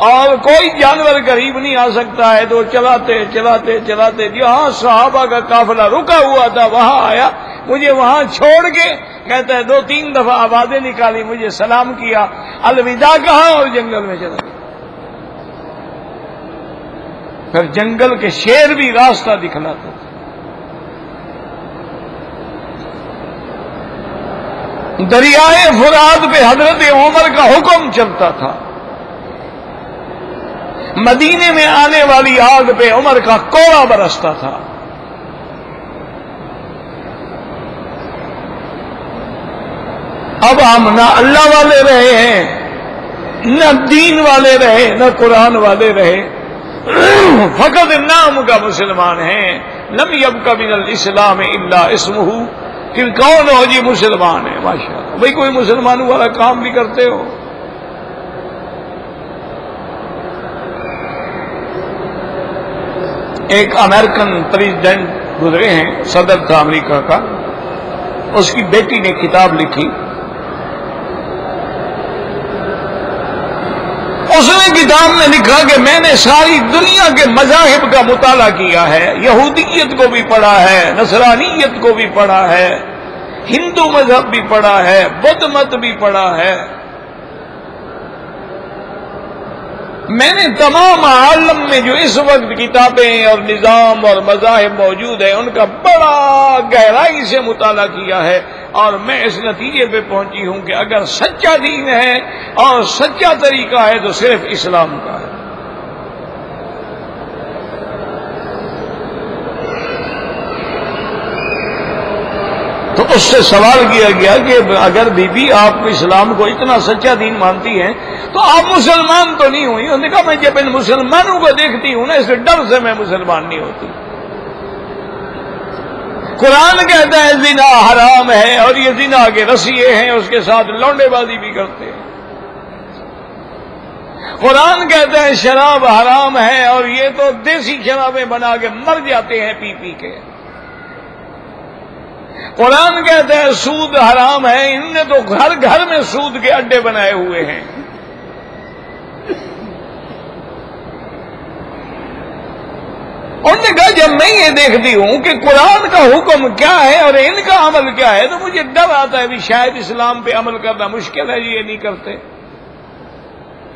A: اور کوئی جانور قریب نہیں آ سکتا ہے. تو چلاتے چلاتے چلاتے جہاں صحابہ کا قافلہ رکا ہوا تھا وہاں آیا، مجھے وہاں چھوڑ کے کہتا ہے 2-3 دفعہ آوازیں نکالی، مجھے سلام کیا، الوداع کہا اور جنگل میں چلا گیا. پھر جنگل کے شیر بھی راستہ دکھلاتے تھے. دریائے فرات پہ حضرت عمر کا حکم چلتا تھا، مدینے میں آنے والی آگ پہ عمر کا کوڑا برستا تھا. اب ہم نہ اللہ والے رہے ہیں، نہ دین والے رہے، نہ قرآن والے رہے، فقط نام کا مسلمان ہیں. لم یبق من الاسلام الا اسمہ، کہ کون ہو جی مسلمان ہے، ماشاءاللہ بھئی کوئی مسلمان والا کام بھی کرتے ہو. ایک امریکن پریزیڈنٹ گزرے ہیں، صدر تھا امریکہ کا، اس کی بیٹی نے کتاب لکھی. اس نے کتاب میں لکھا کہ میں نے ساری دنیا کے مذاہب کا مطالعہ کیا ہے، یہودیت کو بھی پڑھا ہے، نصرانیت کو بھی پڑھا ہے، ہندو مذہب بھی پڑھا ہے، بدھ مت بھی پڑھا ہے. میں نے تمام عالم میں جو اس وقت کتابیں اور نظام اور مذاہب موجود ہیں ان کا بڑا گہرائی سے مطالعہ کیا ہے، اور میں اس نتیجے پہ پہنچی ہوں کہ اگر سچا دین ہے اور سچا طریقہ ہے تو صرف اسلام کا ہے. تو اس سے سوال کیا گیا کہ اگر بی بی آپ اسلام کو اتنا سچا دین مانتی ہیں تو آپ مسلمان تو نہیں ہوئی؟ انہوں نے کہا میں جب ان مسلمانوں کو دیکھتی ہوں نا اس ڈر سے میں مسلمان نہیں ہوتی. قرآن کہتا ہے زنا حرام ہے، اور یہ زنا کے رسیے ہیں، اس کے ساتھ لونڈے بازی بھی کرتے ہیں. قرآن کہتا ہے شراب حرام ہے، اور یہ تو دیسی شرابیں بنا کے مر جاتے ہیں پی پی کے. قرآن کہتا ہے سود حرام ہے، ان نے تو گھر گھر میں سود کے اڈے بنائے ہوئے ہیں. انہوں نے کہا جب میں یہ دیکھتی ہوں کہ قرآن کا حکم کیا ہے اور ان کا عمل کیا ہے تو مجھے ڈر آتا ہے بھی شاید اسلام پہ عمل کرنا مشکل ہے، یہ نہیں کرتے.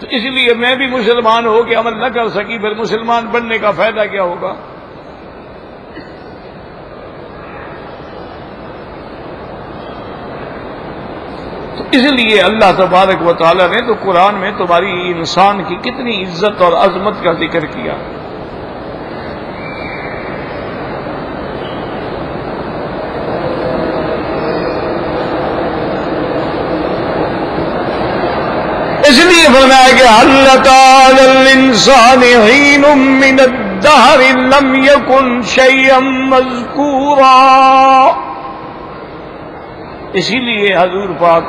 A: تو اس لیے میں بھی مسلمان ہو کے عمل نہ کر سکی، پھر مسلمان بننے کا فائدہ کیا ہوگا؟ تو اس لیے اللہ تبارک و تعالیٰ نے تو قرآن میں تمہاری انسان کی کتنی عزت اور عظمت کا ذکر کیا. اس لیے فرمایا کہ هل أتى على الإنسان حين من الدهر لم يكن شيئا مذكورا. اسی لیے حضور پاک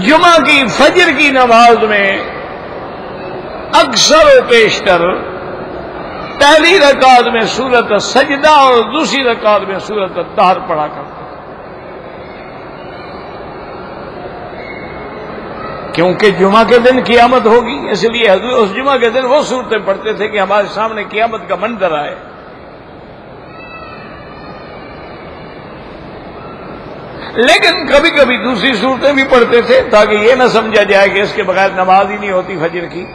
A: جمعہ کی فجر کی نماز میں اکثر و بیشتر پہلی رکعت میں سورۃ السجدہ اور دوسری رکعت میں سورۃ الدہر پڑھا کرتا، کیونکہ جمعہ کے دن قیامت ہوگی. اس لیے حضور اس جمعہ کے دن وہ صورتیں پڑھتے تھے کہ ہمارے سامنے قیامت کا منظر آئے. لیکن کبھی کبھی دوسری صورتیں بھی پڑھتے تھے تاکہ یہ نہ سمجھا جائے کہ اس کے بغیر نماز ہی نہیں ہوتی فجر کی.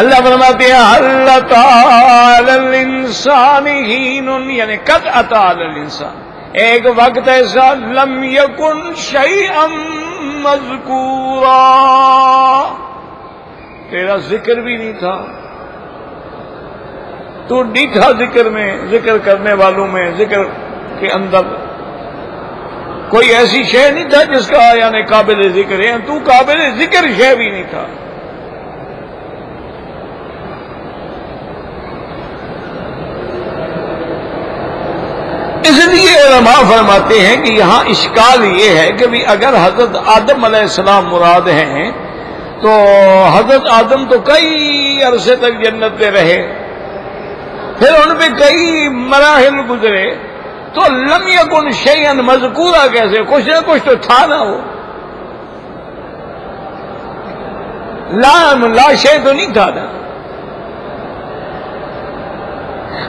A: اللہ فرماتے ہیں هل أتى على الإنسان حين، یعنی قد أتى على الإنسان، ایک وقت ایسا لم یکن شیئا مذکورا، تیرا ذکر بھی نہیں تھا، تو نہیں تھا ذکر میں، ذکر کرنے والوں میں، ذکر کے اندر کوئی ایسی شے نہیں تھا جس کا یعنی قابل ذکر ہے، تو قابل ذکر شے بھی نہیں تھا. اس لیے علماء فرماتے ہیں کہ یہاں اشکال یہ ہے کہ بھی اگر حضرت آدم علیہ السلام مراد ہیں تو حضرت آدم تو کئی عرصے تک جنت میں رہے، پھر ان پہ کئی مراحل گزرے، تو لم یکن شیئا مذکورا کیسے؟ کچھ نہ کچھ تو تھا نا، وہ لا شے تو نہیں تھا نا.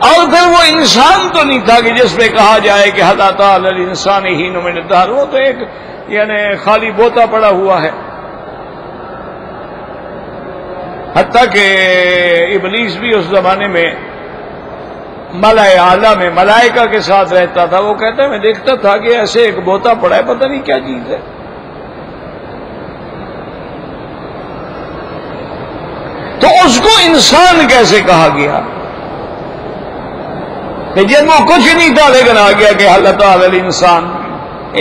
A: اور پھر وہ انسان تو نہیں تھا کہ جس پہ کہا جائے کہ حل أتى على الإنسان حين من الدهر، وہ تو ایک یعنی خالی بوتا پڑا ہوا ہے. حتیٰ کہ ابلیس بھی اس زمانے میں ملائے اعلیٰ میں ملائکہ کے ساتھ رہتا تھا. وہ کہتا ہے میں دیکھتا تھا کہ ایسے ایک بوتا پڑا ہے، پتہ نہیں کیا چیز ہے. تو اس کو انسان کیسے کہا گیا؟ کہ جن وہ کچھ نہیں تھا لیکن آ گیا کہ حل أتى على الإنسان،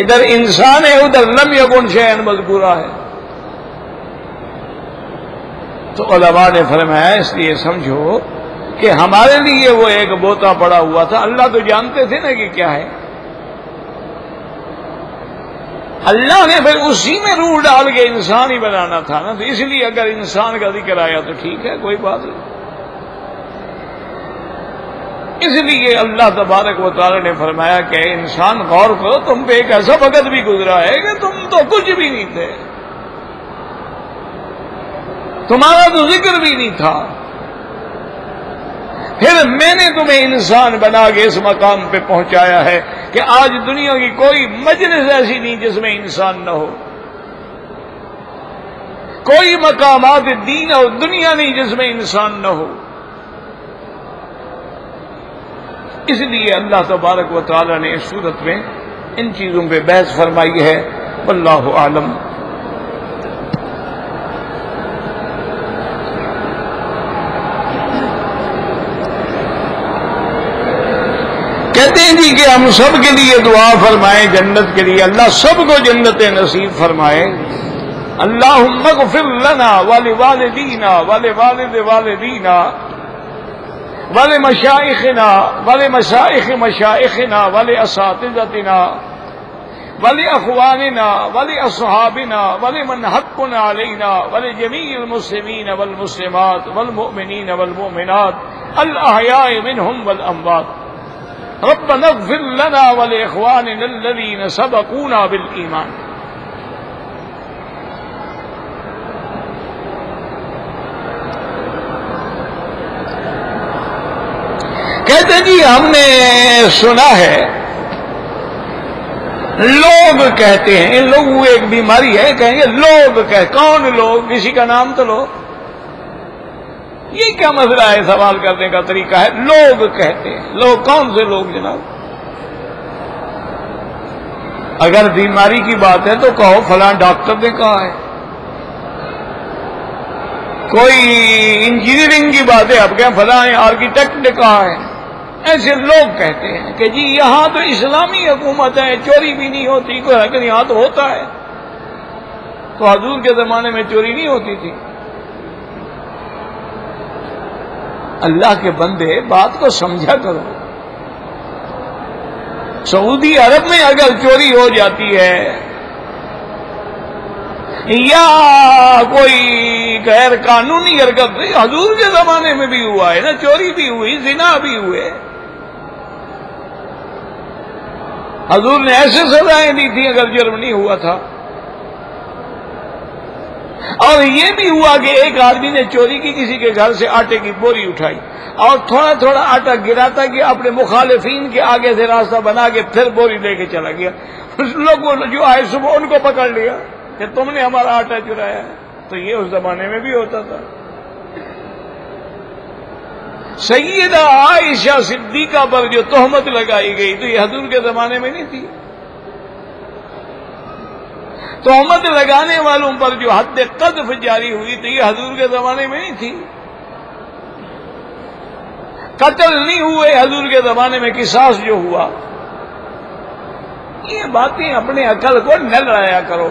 A: ادھر انسان ہے ادھر لم یکن شیئا مذکورا ہے. تو علماء نے فرمایا اس لیے سمجھو کہ ہمارے لیے وہ ایک بوتا پڑا ہوا تھا. اللہ تو جانتے تھے نا کہ کیا ہے، اللہ نے پھر اسی میں روح ڈال کے انسان ہی بنانا تھا نا. تو اس لیے اگر انسان کا ذکر آیا تو ٹھیک ہے، کوئی بات نہیں. اس لیے اللہ تبارک و تعالی نے فرمایا کہ اے انسان غور کرو، تم پہ ایک ایسا وقت بھی گزرا ہے کہ تم تو کچھ بھی نہیں تھے، تمہارا تو ذکر بھی نہیں تھا، پھر میں نے تمہیں انسان بنا کے اس مقام پہ پہنچایا ہے کہ آج دنیا کی کوئی مجلس ایسی نہیں جس میں انسان نہ ہو، کوئی مقامات دین اور دنیا نہیں جس میں انسان نہ ہو. اس لیے اللہ تبارک و تعالی نے اس صورت میں ان چیزوں پہ بحث فرمائی ہے. واللہ اعلم. کہتے ہیں جی کہ ہم سب کے لیے دعا فرمائیں جنت کے لیے، اللہ سب کو جنت نصیب فرمائے. اللہم اغفر لنا ولوالدینا ولوالد والدینا ولمشائخنا ولمشائخ مشائخنا ولاساتذتنا ولاخواننا ولاصحابنا ولمن حق علینا ولجميع المسلمین والمسلمات والمؤمنین والمؤمنات الاحیاء منهم والاموات. ربنا اغفر لنا ولاخواننا الذین سبقونا بالایمان. کہتے جی ہم نے سنا ہے لوگ کہتے ہیں، ان لوگوں ایک بیماری ہے، کہیں گے لوگ کون لوگ؟ کسی کا نام تو لو. یہ کیا مسئلہ ہے؟ سوال کرنے کا طریقہ ہے. لوگ کہتے ہیں، لوگ کون سے لوگ جناب؟ اگر بیماری کی بات ہے تو کہو فلاں ڈاکٹر نے کہا ہے، کوئی انجینئرنگ کی بات ہے اب کیا فلاں آرکیٹیکٹ نے کہا ہے. ایسے لوگ کہتے ہیں کہ جی یہاں تو اسلامی حکومت ہے، چوری بھی نہیں ہوتی، کوئی لیکن یہاں تو ہوتا ہے. تو حضور کے زمانے میں چوری نہیں ہوتی تھی؟ اللہ کے بندے بات کو سمجھا کرو. سعودی عرب میں اگر چوری ہو جاتی ہے یا کوئی غیر قانونی حرکت، حضور کے زمانے میں بھی ہوا ہے نا، چوری بھی ہوئی، زنا بھی ہوئے. حضور نے ایسے سزائیں دی تھی اگر جرم نہیں ہوا تھا. اور یہ بھی ہوا کہ ایک آدمی نے چوری کی، کسی کے گھر سے آٹے کی بوری اٹھائی اور تھوڑا تھوڑا آٹا گراتا گیا، اپنے مخالفین کے آگے سے راستہ بنا کے پھر بوری لے کے چلا گیا. لوگوں جو آئے صبح ان کو پکڑ لیا کہ تم نے ہمارا آٹا چرایا ہے. تو یہ اس زمانے میں بھی ہوتا تھا. سیدہ عائشہ صدیقہ پر جو تہمت لگائی گئی تو یہ حضور کے زمانے میں نہیں تھی. تہمت لگانے والوں پر جو حد قذف جاری ہوئی تو یہ حضور کے زمانے میں نہیں تھی. قتل نہیں ہوئے حضور کے زمانے میں، قصاص جو ہوا. یہ باتیں اپنے عقل کو نہ لڑایا کرو.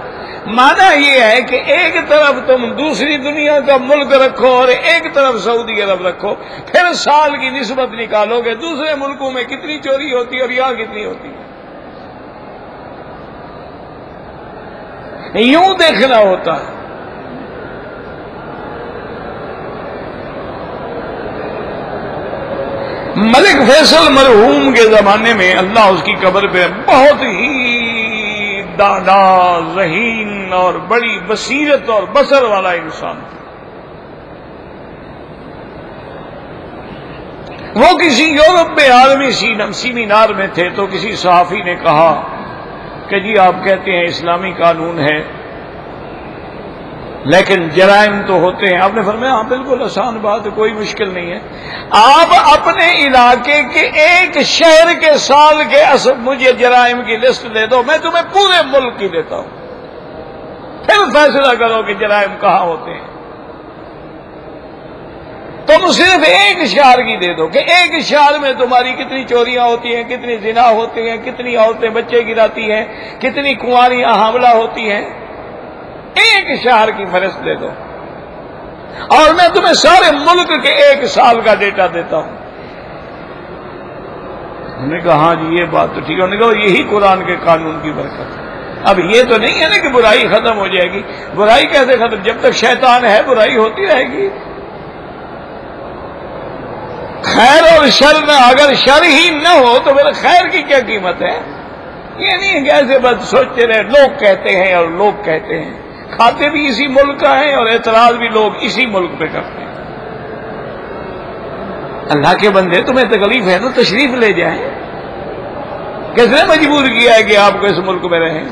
A: معنی یہ ہے کہ ایک طرف تم دوسری دنیا کا ملک رکھو اور ایک طرف سعودی عرب رکھو، پھر سال کی نسبت نکالو کہ دوسرے ملکوں میں کتنی چوری ہوتی ہے اور یہاں کتنی ہوتی ہے. یوں دیکھنا ہوتا ہے. ملک فیصل مرحوم کے زمانے میں اللہ اس کی قبر پہ بہت ہی دانا، ذہین اور بڑی بصیرت اور بصر والا انسان تھا. وہ کسی یورپ میں عالمی سیمینار میں تھے تو کسی صحافی نے کہا کہ جی آپ کہتے ہیں اسلامی قانون ہے لیکن جرائم تو ہوتے ہیں. آپ نے فرمایا ہاں بالکل آسان بات ہے، کوئی مشکل نہیں ہے. آپ اپنے علاقے کے ایک شہر کے سال کے مجھے جرائم کی لسٹ دے دو، میں تمہیں پورے ملک کی دیتا ہوں، پھر فیصلہ کرو کہ جرائم کہاں ہوتے ہیں. تم صرف ایک شہر کی دے دو کہ ایک شہر میں تمہاری کتنی چوریاں ہوتی ہیں، کتنی زنا ہوتے ہیں، کتنی عورتیں بچے گراتی ہیں، کتنی کنواریاں حاملہ ہوتی ہیں. ایک شہر کی فہرست دے دو اور میں تمہیں سارے ملک کے ایک سال کا ڈیٹا دیتا ہوں. انہوں نے کہا ہاں جی یہ بات تو ٹھیک ہے. انہوں نے کہا یہی قرآن کے قانون کی برکت ہے. اب یہ تو نہیں ہے نا کہ برائی ختم ہو جائے گی. برائی کیسے ختم؟ جب تک شیطان ہے برائی ہوتی رہے گی. خیر اور شر نہ، اگر شر ہی نہ ہو تو پھر خیر کی کیا قیمت ہے؟ یہ نہیں ہے کہ ایسے بس سوچتے رہے لوگ کہتے ہیں اور لوگ کہتے ہیں. کھاتے بھی اسی ملک کا ہیں اور اعتراض بھی لوگ اسی ملک پہ کرتے ہیں. اللہ کے بندے تمہیں تکلیف ہے تو تشریف لے جائیں. کس نے مجبور کیا ہے کہ آپ کو اس ملک میں رہیں؟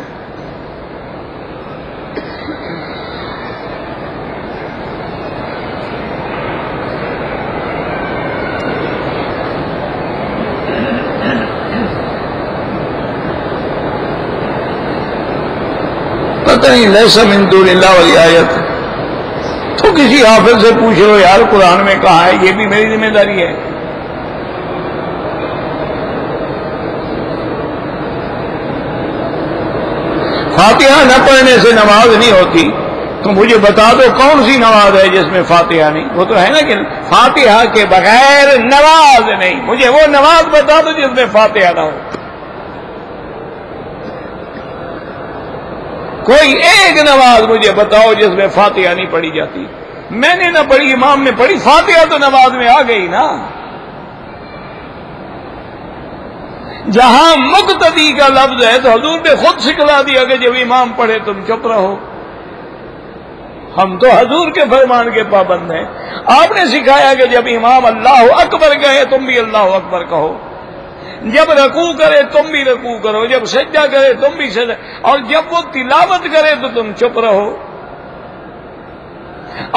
A: پتہ نہیں لیس من دون اللہ والی آیت تو کسی حافظ سے پوچھ لو یار قرآن میں کہا ہے، یہ بھی میری ذمہ داری ہے. فاتحہ نہ پڑھنے سے نماز نہیں ہوتی تو مجھے بتا دو کون سی نماز ہے جس میں فاتحہ نہیں؟ وہ تو ہے نا کہ فاتحہ کے بغیر نماز نہیں. مجھے وہ نماز بتا دو جس میں فاتحہ نہ ہو. کوئی ایک نماز مجھے بتاؤ جس میں فاتحہ نہیں پڑھی جاتی. میں نے نہ پڑھی، امام نے پڑھی، فاتحہ تو نماز میں آ گئی نا. جہاں مقتدی کا لفظ ہے تو حضور نے خود سکھلا دیا کہ جب امام پڑھے تم چپ رہو. ہم تو حضور کے فرمان کے پابند ہیں. آپ نے سکھایا کہ جب امام اللہ اکبر کہے تم بھی اللہ اکبر کہو، جب رکوع کرے تم بھی رکوع کرو، جب سجدہ کرے تم بھی سجدہ، اور جب وہ تلاوت کرے تو تم چپ رہو.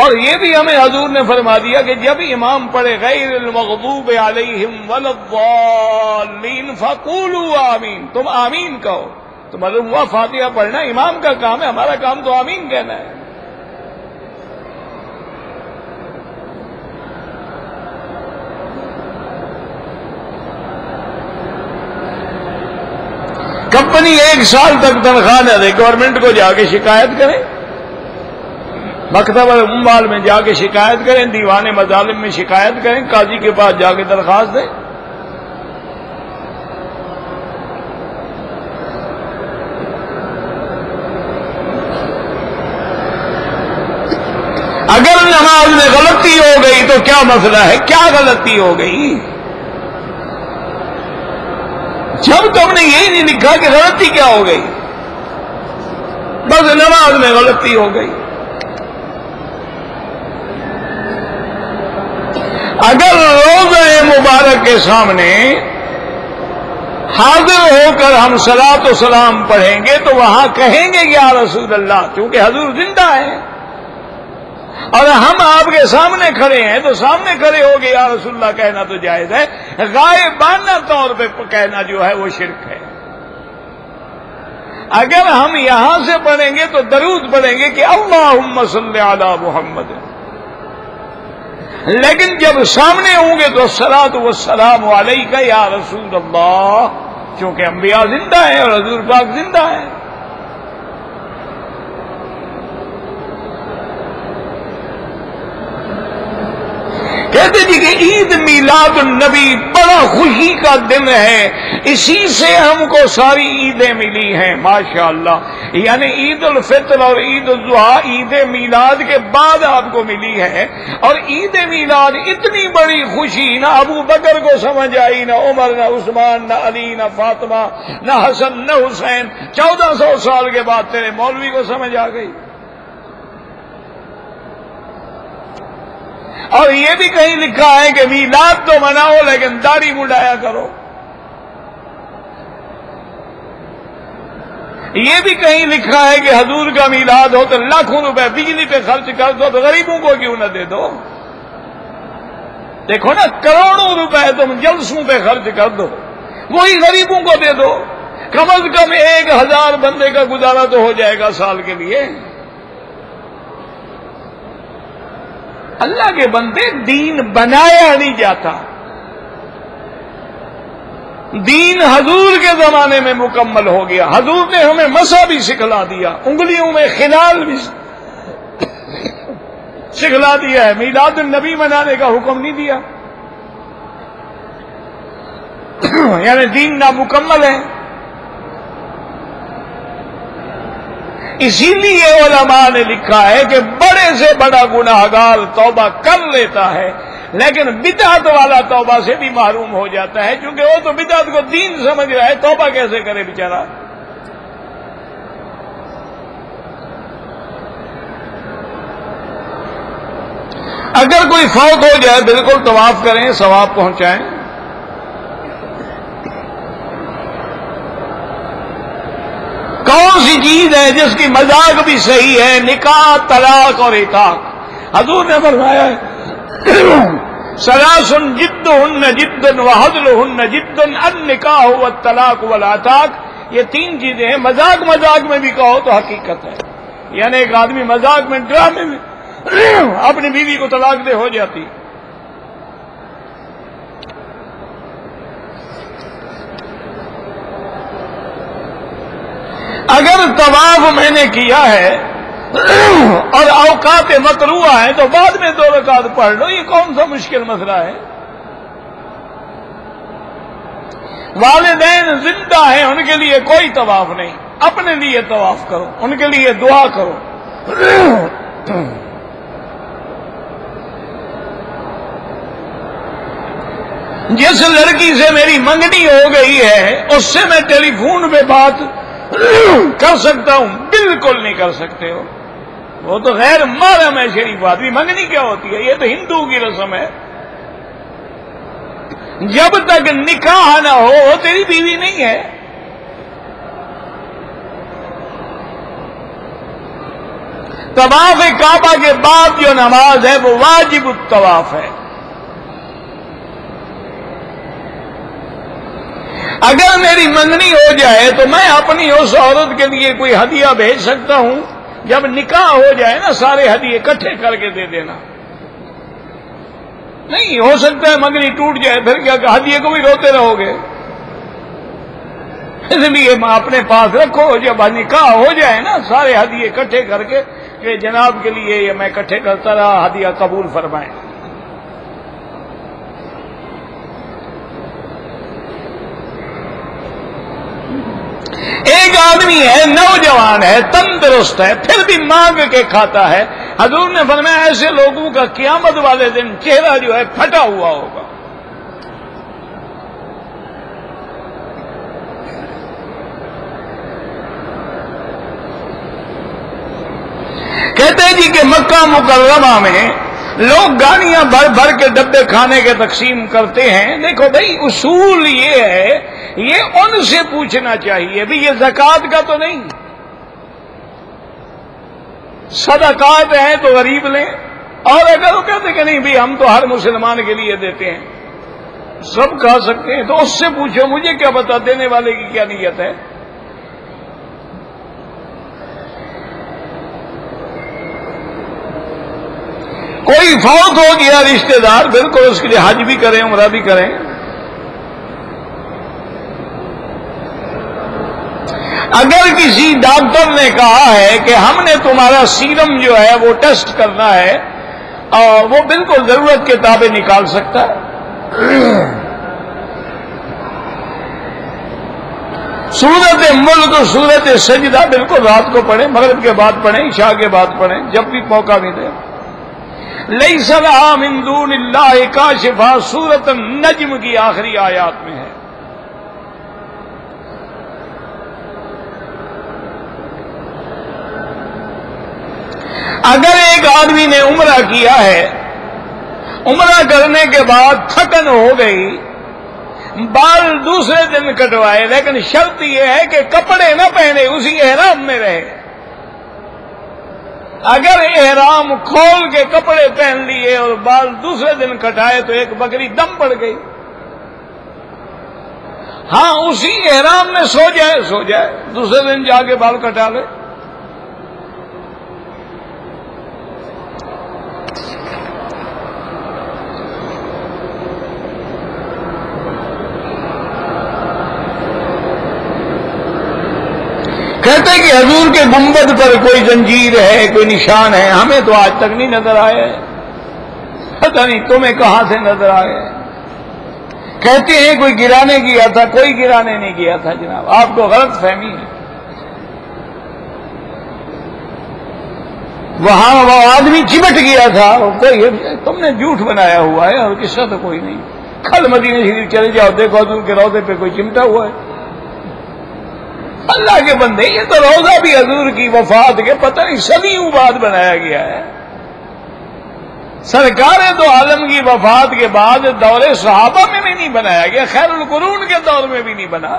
A: اور یہ بھی ہمیں حضور نے فرما دیا کہ جب امام پڑھے غیر المغضوب علیہم ولا الضالین فقولوا آمین، تم آمین کہو. تو معلوم ہوا فاتحہ پڑھنا امام کا کام ہے، ہمارا کام تو آمین کہنا ہے۔ کمپنی 1 سال تک تنخواہ نہ دے، گورنمنٹ کو جا کے شکایت کریں، مکتب الاموال میں جا کے شکایت کریں، دیوان مظالم میں شکایت کریں، قاضی کے پاس جا کے درخواست دیں۔ اگر نماز میں غلطی ہو گئی تو کیا مسئلہ ہے؟ کیا غلطی ہو گئی؟ جب تم نے یہی نہیں لکھا کہ غلطی کیا ہو گئی، بس نماز میں غلطی ہو گئی۔ اگر روزہ مبارک کے سامنے حاضر ہو کر ہم صلاۃ و سلام پڑھیں گے تو وہاں کہیں گے یا رسول اللہ، کیونکہ حضور زندہ ہے، اور ہم آپ کے سامنے کھڑے ہیں تو سامنے کھڑے ہو گے یا رسول اللہ کہنا تو جائز ہے۔ غائبانہ طور پہ کہنا جو ہے وہ شرک ہے۔ اگر ہم یہاں سے پڑھیں گے تو درود پڑھیں گے کہ اللہم صلی علی محمد، لیکن جب سامنے ہوں گے تو الصلاۃ والسلام علیک یا رسول اللہ، کیونکہ انبیاء زندہ ہیں اور حضور پاک زندہ ہیں۔ کہتے جی کہ عید میلاد النبی بڑا خوشی کا دن ہے، اسی سے ہم کو ساری عیدیں ملی ہیں ماشاءاللہ، یعنی عید الفطر اور عید الاضحیٰ عید میلاد کے بعد آپ کو ملی ہے، اور عید میلاد اتنی بڑی خوشی نہ ابو بکر کو سمجھ آئی، نہ عمر، نہ عثمان، نہ علی، نہ فاطمہ، نہ حسن، نہ حسین، 1400 سال کے بعد تیرے مولوی کو سمجھ آ گئی۔ اور یہ بھی کہیں لکھا ہے کہ میلاد تو مناؤ لیکن داڑھی مڈایا کرو، یہ بھی کہیں لکھا ہے کہ حضور کا میلاد ہو تو لاکھوں روپے بجلی پہ خرچ کر دو، تو غریبوں کو کیوں نہ دے دو؟ دیکھو نا، کروڑوں روپے تم جلسوں پہ خرچ کر دو، وہی غریبوں کو دے دو، کم از کم 1000 بندے کا گزارا تو ہو جائے گا سال کے لیے۔ اللہ کے بندے، دین بنایا نہیں جاتا، دین حضور کے زمانے میں مکمل ہو گیا، حضور نے ہمیں مسا بھی سکھلا دیا، انگلیوں میں خلال بھی سکھلا دیا ہے، میلاد النبی منانے کا حکم نہیں دیا، یعنی دین نامکمل ہے۔ اسی لیے علماء نے لکھا ہے کہ بڑے سے بڑا گناہگار توبہ کر لیتا ہے لیکن بدعت والا توبہ سے بھی محروم ہو جاتا ہے، کیونکہ وہ تو بدعت کو دین سمجھ رہا ہے، توبہ کیسے کرے بیچارہ۔ اگر کوئی فوت ہو جائے بالکل طواف کریں، ثواب پہنچائیں۔ کون سی چیز ہے جس کی مذاق بھی صحیح ہے؟ نکاح، طلاق اور عتاق۔ حضور نے فرمایا ہے ثلاث جدہن جد وہزلہن جد، النکاح والطلاق والعتاق، یہ 3 چیزیں ہیں، مذاق میں بھی کہو تو حقیقت ہے، یعنی ایک آدمی مذاق میں، ڈرامے میں اپنی بیوی کو طلاق دے ہو جاتی۔ اگر طواف میں نے کیا ہے اور اوقات مکروہ ہیں تو بعد میں 2 رکعت پڑھ لو، یہ کون سا مشکل مسئلہ ہے؟ والدین زندہ ہیں، ان کے لیے کوئی طواف نہیں، اپنے لیے طواف کرو، ان کے لیے دعا کرو۔ جس لڑکی سے میری منگنی ہو گئی ہے اس سے میں ٹیلی فون پہ بات کر سکتا ہوں؟ بالکل نہیں کر سکتے ہو، وہ تو غیر محرم ہے شریف آدمی۔ منگنی کیا ہوتی ہے؟ یہ تو ہندوؤں کی رسم ہے، جب تک نکاح نہ ہو وہ تیری بیوی نہیں ہے۔ طواف کعبہ کے بعد جو نماز ہے وہ واجب الطواف ہے، اگر میری منگنی ہو جائے تو میں اپنی اس عورت کے لیے کوئی ہدیہ بھیج سکتا ہوں؟ جب نکاح ہو جائے نا سارے ہدیے اکٹھے کر کے دے دینا نہیں ہو سکتا ہے، منگنی ٹوٹ جائے پھر کیا ہدیے کو بھی روتے رہو گے؟ اس لیے اپنے پاس رکھو، جب نکاح ہو جائے نا سارے ہدیے اکٹھے کر کے کہ جناب کے لیے یہ میں اکٹھے کرتا رہا، ہدیہ قبول فرمائیں۔ ایک آدمی ہے، نوجوان ہے، تندرست ہے، پھر بھی مانگ کے کھاتا ہے، حضور نے فرمایا ایسے لوگوں کا قیامت والے دن چہرہ جو ہے پھٹا ہوا ہوگا۔ کہتے ہیں جی کہ مکہ مکرمہ میں لوگ گاڑیاں بھر بھر کے ڈبے کھانے کے تقسیم کرتے ہیں۔ دیکھو بھائی اصول یہ ہے، یہ ان سے پوچھنا چاہیے بھی یہ زکوٰۃ کا تو نہیں، صدقات ہیں تو غریب لیں، اور اگر وہ کہتے کہ نہیں بھی ہم تو ہر مسلمان کے لیے دیتے ہیں، سب کھا سکتے ہیں، تو اس سے پوچھو مجھے کیا پتا دینے والے کی کیا نیت ہے۔ کوئی فوت ہو گیا رشتہ دار، بالکل اس کے لیے حج بھی کریں عمرہ بھی کریں۔ اگر کسی ڈاکٹر نے کہا ہے کہ ہم نے تمہارا سیرم جو ہے وہ ٹیسٹ کرنا ہے، اور وہ بالکل ضرورت کے تابع نکال سکتا ہے۔ سورت ملک، سورت سجدہ بالکل رات کو پڑھیں، مغرب کے بعد پڑھیں، عشاء کے بعد پڑھیں، جب بھی موقع ملے۔ لیس لہا من دون اللہ کاشفہ، سورت النجم کی آخری آیات میں ہے۔ اگر ایک آدمی نے عمرہ کیا ہے، عمرہ کرنے کے بعد تھکن ہو گئی، بال دوسرے دن کٹوائے، لیکن شرط یہ ہے کہ کپڑے نہ پہنے، اسی احرام میں رہے۔ اگر احرام کھول کے کپڑے پہن لیے اور بال دوسرے دن کٹائے تو ایک بکری دم پڑ گئی۔ ہاں اسی احرام میں سو جائے، دوسرے دن جا کے بال کٹا لے۔ کہتے کہ حضور کے گنبد پر کوئی زنجیر ہے، کوئی نشان ہے، ہمیں تو آج تک نہیں نظر آئے، پتہ نہیں تمہیں کہاں سے نظر آئے۔ کہتے ہیں کوئی گرانے گیا تھا، کوئی گرانے نہیں گیا تھا جناب، آپ کو غلط فہمی ہے۔ وہاں وہ آدمی چمٹ گیا تھا، کوئی تم نے جھوٹ بنایا ہوا ہے اور قصہ تو کوئی نہیں۔ کل مدینہ شریف چلے جاؤ، دیکھو حضور کے روضے پہ کوئی چمٹا ہوا ہے۔ اللہ کے بندے، یہ تو روزہ بھی حضور کی وفات کے پتہ نہیں صدیوں بعد بنایا گیا ہے۔ سرکار تو عالم کی وفات کے بعد دور صحابہ میں بھی نہیں بنایا گیا، خیر القرون کے دور میں بھی نہیں بنا،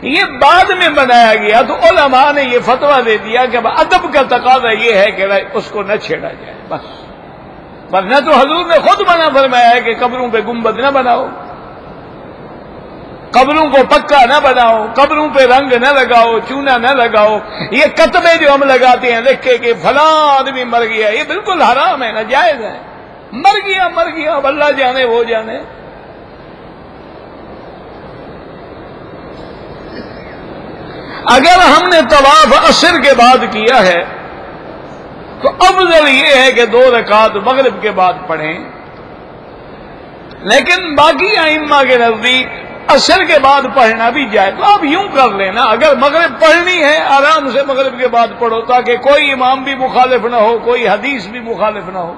A: یہ بعد میں بنایا گیا۔ تو علماء نے یہ فتویٰ دے دیا کہ ادب کا تقاضا یہ ہے کہ اس کو نہ چھیڑا جائے بس، ورنہ تو حضور نے خود منع فرمایا ہے کہ قبروں پہ گنبد نہ بناؤ، قبروں کو پکا نہ بناؤ، قبروں پہ رنگ نہ لگاؤ، چونا نہ لگاؤ۔ یہ کتبے جو ہم لگاتے ہیں لکھ کے کہ فلاں آدمی مر گیا، یہ بالکل حرام ہے، ناجائز ہے۔ مر گیا اب اللہ جانے وہ جانے۔ اگر ہم نے طواف عصر کے بعد کیا ہے تو افضل یہ ہے کہ 2 رکعت مغرب کے بعد پڑھیں، لیکن باقی ائمہ کے نزدیک عصر کے بعد پڑھنا بھی جائے۔ تو آپ یوں کر لینا، اگر مغرب پڑھنی ہے آرام سے مغرب کے بعد پڑھو، تاکہ کوئی امام بھی مخالف نہ ہو، کوئی حدیث بھی مخالف نہ ہو۔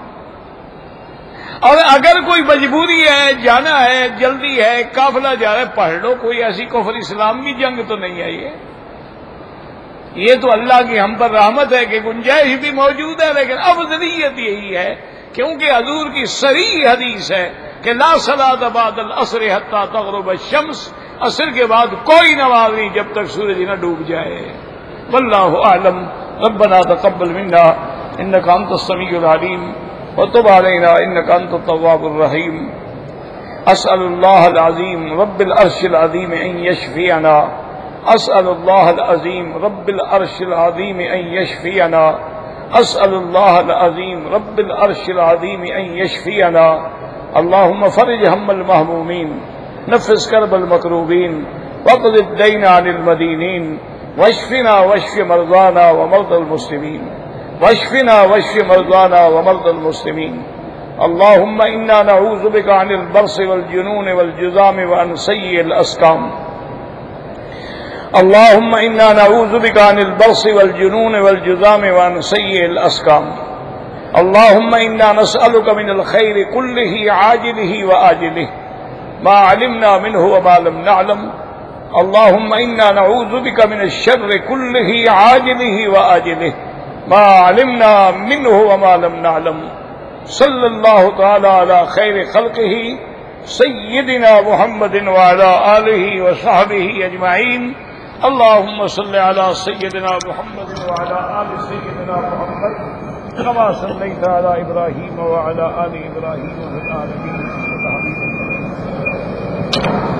A: اور اگر کوئی مجبوری ہے، جانا ہے، جلدی ہے، قافلہ جا رہا ہے، پڑھ لو، کوئی ایسی کفر اسلام کی جنگ تو نہیں آئی ہے۔ یہ تو اللہ کی ہم پر رحمت ہے کہ گنجائش بھی موجود ہے، لیکن افضلیت یہی ہے کیونکہ حضور کی صریح حدیث ہے کہ لا صلاۃ بعد العصر حتی تغرب الشمس، عصر کے بعد کوئی نماز نہیں جب تک سورج نہ ڈوب جائے۔ واللہ اعلم۔ ربنا تقبل منا انک انت السمیع العلیم وتب علینا انک انت التواب الرحیم۔ أسأل الله العظيم رب العرش العظيم أن يشفينا أسأل الله العظيم رب العرش العظيم أن يشفينا أسأل الله العظيم رب العرش العظيم أن يشفينا اللهم فرج هم المهمومين نفس كرب المكروبين واقض الدين عن المدينين واشفنا واشف مرضانا ومرضى المسلمين واشفنا واشف مرضانا ومرضى المسلمين اللهم إنا نعوذ بك عن البرص والجنون والجذام وعن سيء الأسقام اللهم إنا نعوذ بك عن البرص والجنون والجذام وعن سيء الأسقام اللهم إنا نسألك من الخير كله عاجله وآجله ما علمنا منه وما لم نعلم اللهم إنا نعوذ بك من الشر كله عاجله وآجله ما علمنا منه وما لم نعلم صلی اللہ تعالی علی خیر خلقہ سیدنا محمد وعلی آلہ وصحبہ اجمعین اللہم صل علی سیدنا محمد وعلی آل سیدنا محمد كما صليت على إبراهيم وعلى آل إبراهيم في العالمين إنك حميد مجيد